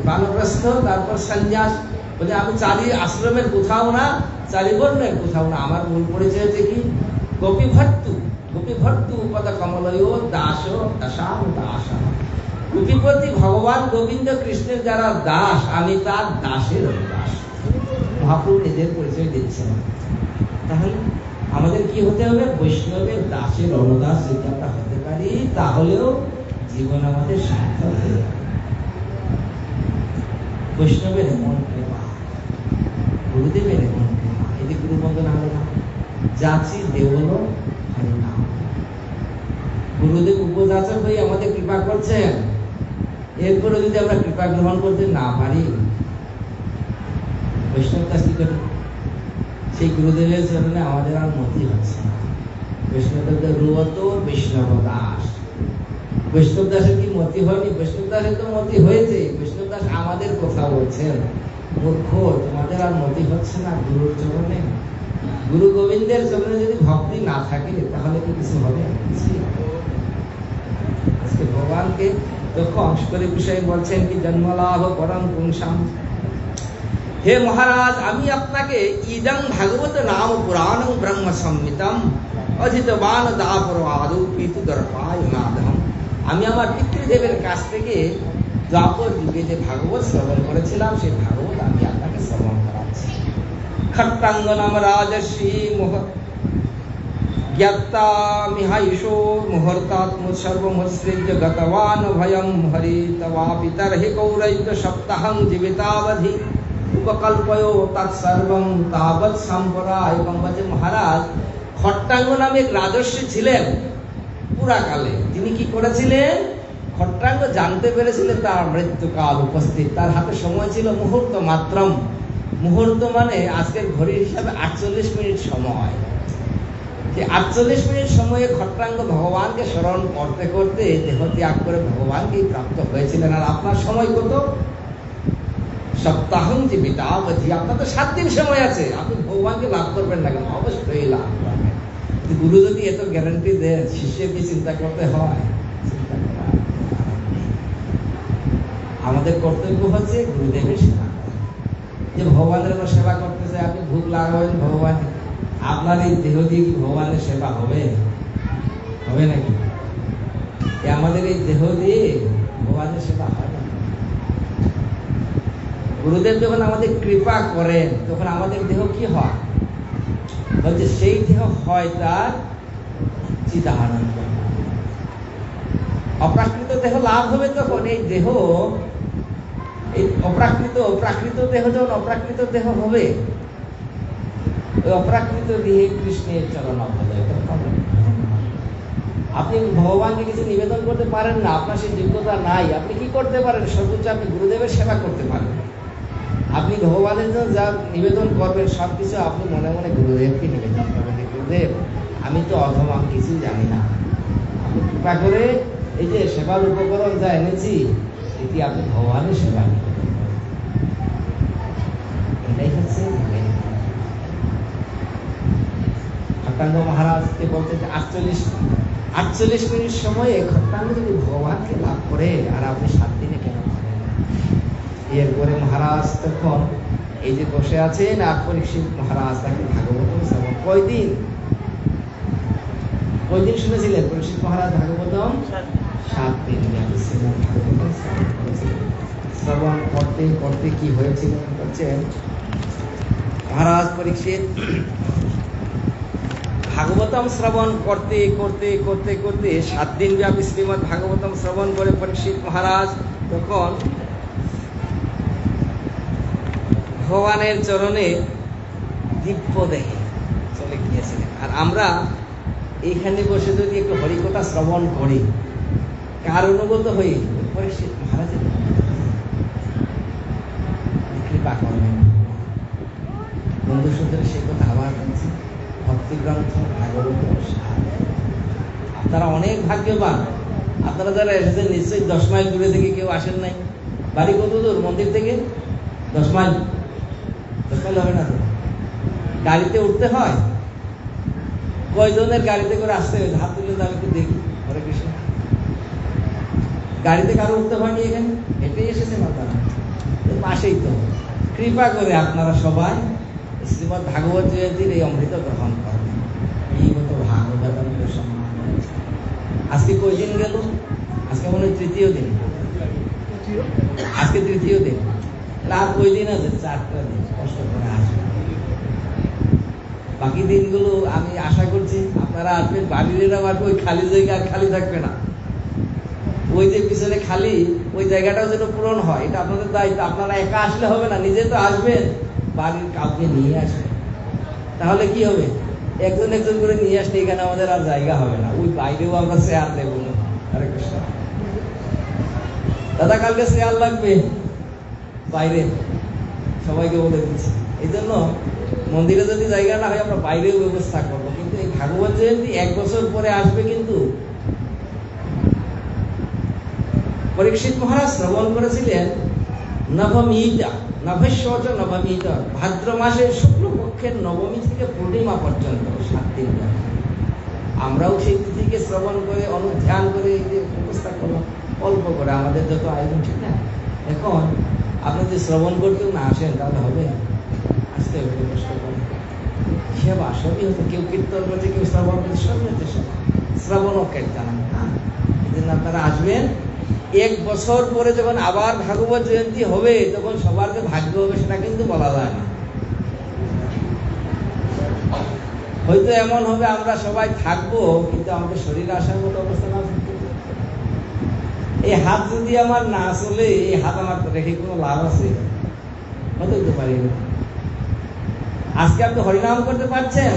বানপ্রস্থ, তারপর সন্ন্যাস। বলে আমি চারি আশ্রমের কোথাও না, চারি বর্ণের কোথাও না। আমার মূল পরিচয় হচ্ছে কি গোপীভট্টু, গোপীভট্টু পদ কমলয় দাস দশাম দাস। গোপীপতি ভগবান গোবিন্দ কৃষ্ণের যারা দাস, আমি তার দাসের দাস। মহাপ্রভু নিজের পরিচয় দিচ্ছেন। তাহলে আমাদের কি হতে হবে? বৈষ্ণবের দাসের অনুদাস যদি আমরা হতে পারি তাহলেও জীবন আমাদের সার্থক হয়ে যাবে। বৈষ্ণবের এমন কৃপা, গুরুদেবের এমন কৃপা। এই যে গুরু বন্দনা হলো না, যাচি দেবল হরিনাম। গুরুদেব উপযাচক হয়ে আমাদের কৃপা করছেন, এরপরে যদি আমরা কৃপা গ্রহণ করতে না পারি, বৈষ্ণব দাস কি করে? সেই গুরুদেবের চরণে আমাদের আর মতি হচ্ছে না। বৈষ্ণবদের রুয়ত বৈষ্ণব দাস। বৈষ্ণব দাসের কি মতি হয়নি? বৈষ্ণব দাসের তো মতি হয়েছে। বৈষ্ণব দাস আমাদের কথা বলছেন, মূর্খ তোমাদের আর মতি হচ্ছে না গুরুর চরণে। গুরু গোবিন্দের চরণে যদি ভক্তি না থাকে তাহলে কি কিছু হবে? আজকে ভগবানকে তখন সুখদেব গোস্বামী বলছেন কি জন্মলাভ পরম পুংসাম। হে মহারাজ, আমি আপনাকে ইদং ভাগবত নাম পুরাণং ব্রহ্ম সংহিতম অজিতবান দাপর আদৌ পিতু দর্পায় নাদহম। আমি আমার পিতৃদেবের কাছ থেকে দ্বাপর যুগে যে ভাগবত শ্রবণ করেছিলাম সেই ভাগবত আমি আপনাকে শ্রবণ করাচ্ছি। খট্টাঙ্গ নাম রাজর্ষি জ্ঞাতা মিহাইশো মুহূর্তাত্ম সর্বমুৎসৃজ্য গতবান ভয়ম হরি তবাপি তর্হি কৌরৈক্য সপ্তাহং জীবিতাবধি উপকল্পয় তৎসর্বং তাবৎ সম্পরায়। বলছে মহারাজ, খট্টাঙ্গ নামে এক রাজর্ষি ছিলেন পুরাকালে। তিনি কি করেছিলেন? খট্টাঙ্গ জানতে পেরেছিলেন তার মৃত্যুকাল উপস্থিত, তার হাতে সময় ছিল মুহূর্ত মাত্রম। মুহূর্ত মানে আজকের ঘড়ির হিসাবে 48 মিনিট সময়। যে 48 মিনিট সময়ে খট্টাঙ্গ ভগবানকে স্মরণ করতে করতে দেহ ত্যাগ করে ভগবানকেই প্রাপ্ত হয়েছিলেন। আর আপনার সময় কত? সপ্তাহং জীবিতাবধি। আপনার তো 7 দিন সময় আছে, আপনি ভগবানকে লাভ করবেন না কেন? অবশ্যই লাভ করবেন। গুরু যদি এত গ্যারান্টি দেন, শিষ্যের কি চিন্তা করতে হয়? আমাদের কর্তব্য হচ্ছে গুরুদেবের সেবা। যে ভগবানের সেবা করতেছে, আপনি ভোগ লাগাবেন ভগবান, আপনার এই দেহ দিয়ে কি ভগবানের সেবা হবে? হবে নাকি? আমাদের এই দেহ দিয়ে ভগবানের সেবা হয় না। গুরুদেব যখন আমাদের কৃপা করেন তখন আমাদের দেহ কি হয়? বলছে সেই দেহ হয় তার চিদানন্দ। অপ্রাকৃত দেহ লাভ হবে তখন। এই দেহ, এই অপ্রাকৃত দেহ যখন অপ্রাকৃত দেহ হবে, ওই অপ্রাকৃত দেহে কৃষ্ণের চরণ অভয়। আপনি ভগবানকে কিছু নিবেদন করতে পারেন না, আপনার সেই যোগ্যতা নাই, আপনি কি করতে পারেন? সর্বোচ্চ আপনি গুরুদেবের সেবা করতে পারেন। আপনি ভগবানের জন্য যা নিবেদন করবেন সবকিছু আপনি মনে মনে গুরুদেবকে নিবেদন করবেন। গুরুদেব, আমি তো অধম, আমি কিছুই জানি না, আপনি কৃপা করে এই যে সেবার উপকরণ যা এনেছি এটি আপনি ভগবানের সেবা নিবেদন করেন। এটাই হচ্ছে খট্টাঙ্গ মহারাজকে বলতে 48 মিনিট সময়ে খট্টাঙ্গ যদি ভগবানকে লাভ করে আর আপনি 7 দিনে কেন করেন? এরপরে মহারাজ তখন এই যে বসে আছেন আর পরীক্ষিত মহারাজ তাকে ভাগবতম শ্রবণ কয়দিন শুনেছিলেন? পরীক্ষিত মহারাজ ভাগবতম 7 দিন শ্রবণ করতে করতে কি হয়েছিল বলছেন মহারাজ পরীক্ষিত ভাগবতম শ্রবণ করতে করতে করতে করতে 7 দিন ব্যাপী শ্রীমদ্ ভাগবতম শ্রবণ করে পরীক্ষিত মহারাজ তখন ভগবানের চরণে দিব্য দেহে চলে গিয়েছিলেন। আর আমরা এইখানে বসে যদি একটু হরিকথা শ্রবণ করি, কার অনুগত হই? পরীক্ষিত মহারাজের কৃপা করবেন। বন্ধু সুন্দরের সেই কথা আবার বলছি, ভক্তি গ্রন্থ ভাগবত আপনারা অনেক ভাগ্যবান। আপনারা যারা এসেছেন নিশ্চয়ই 10 মাইল দূরে থেকে কেউ আসেন নাই। বাড়ি কত দূর মন্দির থেকে? 10 মাইল। 10 মাইল হবে না তো? গাড়িতে উঠতে হয়? কয়জনের গাড়িতে করে আসতে হবে? হাত তুলে তাহলে একটু দেখি। হরে কৃষ্ণ। গাড়িতে কারো উঠতে হয়নি, এখানে হেঁটেই এসেছেন আপনারা, পাশেই তো। কৃপা করে আপনারা সবাই শ্রীমদ্ ভাগবত জয়ন্তীর এই অমৃত গ্রহণ করবেন। এই মতো ভাগবত সম্মান হয়েছে। আজকে কই দিন গেল? আজকে মনে হয় 3য় দিন। আজকে 3য় দিন। আর কই দিন আছে? 4টা দিন। কষ্ট করে আসবেন। বাকি দিনগুলো আমি আশা করছি আপনারা আসবেন, বাড়িরা আসবে, ওই খালি জায়গা আর খালি থাকবে না। ওই যে পিছনে খালি ওই জায়গাটাও যেন পূরণ হয়, এটা আপনাদের দায়িত্ব। আপনারা একা আসলে হবে না, নিজে তো আসবেন, বাড়ির কাউকে নিয়ে আসবেন। তাহলে কি হবে? একজন একজন করে নিয়ে আসলে এখানে আমাদের আর জায়গা হবে না, ওই বাইরেও আমরা শেয়ার দেবো না। হরে কৃষ্ণ। দাদা কালকে শেয়ার লাগবে বাইরে, সবাইকে বলে দিচ্ছি। এই জন্য মন্দিরে যদি জায়গা না হয় আমরা বাইরেও ব্যবস্থা করবো। কিন্তু এই ভাগবত জয়ন্তী 1 বছর পরে আসবে। কিন্তু পরীক্ষিত মহারাজ শ্রবণ করেছিলেন নবমীটা, নভেশ্বচ নবমীটা, ভাদ্র মাসের শুক্লপক্ষের নবমী থেকে পূর্ণিমা পর্যন্ত 7 দিন। আমরাও সেই তিথিকে শ্রবণ করে অনুধ্যান করে এই যে ব্যবস্থা করলাম অল্প করে, আমাদের যত আয়োজন, ঠিক না? এখন আপনি যদি শ্রবণ করতেও না আসেন তাহলে হবে? আসতে হবে, কষ্ট করে সেবা সবই হতো। কেউ কীর্তন করছে, কেউ শ্রবণ করছে, সবই হচ্ছে সেবা, শ্রবণ ও কীর্তন। হ্যাঁ, এই জন্য আপনারা আসবেন। 1 বছর পরে যখন আবার ভাগবত জয়ন্তী হবে তখন সবার যে ভাগ্য হবে সেটা কিন্তু বলা যায় না। হয়তো এমন হবে আমরা সবাই থাকবো কিন্তু আমাদের শরীর আসার মতো অবস্থা না থাকবে। এই হাত যদি আমার না চলে, এই হাত আমার রেখে কোনো লাভ আছে? হতে পারি না। আজকে আপনি হরিনাম করতে পারছেন?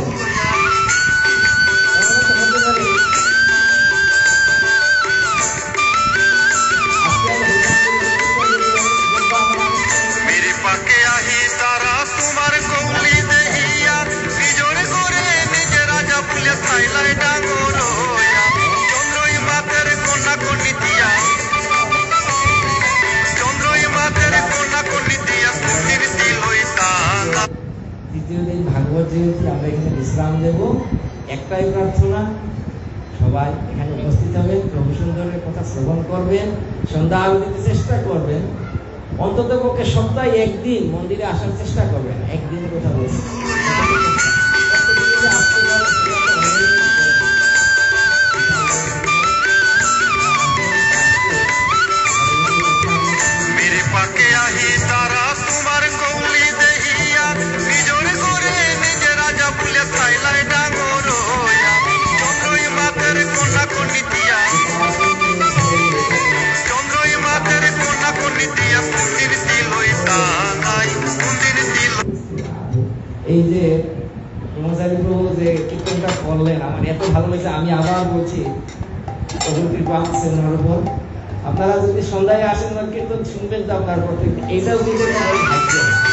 ভাগবত জয়ন্তী আমরা এখানে বিশ্রাম দেব। একটাই প্রার্থনা, সবাই এখানে উপস্থিত হবেন, প্রভু সুন্দরের কথা শ্রবণ করবেন, সন্ধ্যা আরতিতে চেষ্টা করবেন, অন্তত পক্ষে সপ্তাহে 1 দিন মন্দিরে আসার চেষ্টা করবেন। 1 দিনের কথা বলছি। এই যে ব্রহ্মচারী প্রভু যে কীর্তনটা করলেন আমার এত ভালো লাগছে। আমি আবার বলছি, প্রভুর কৃপা আছে ওনার উপর। আপনারা যদি সন্ধ্যায় আসেন বা কীর্তন শুনবেন তো আপনার প্রত্যেক এইটাও কিন্তু একটা বড় ভাগ্য।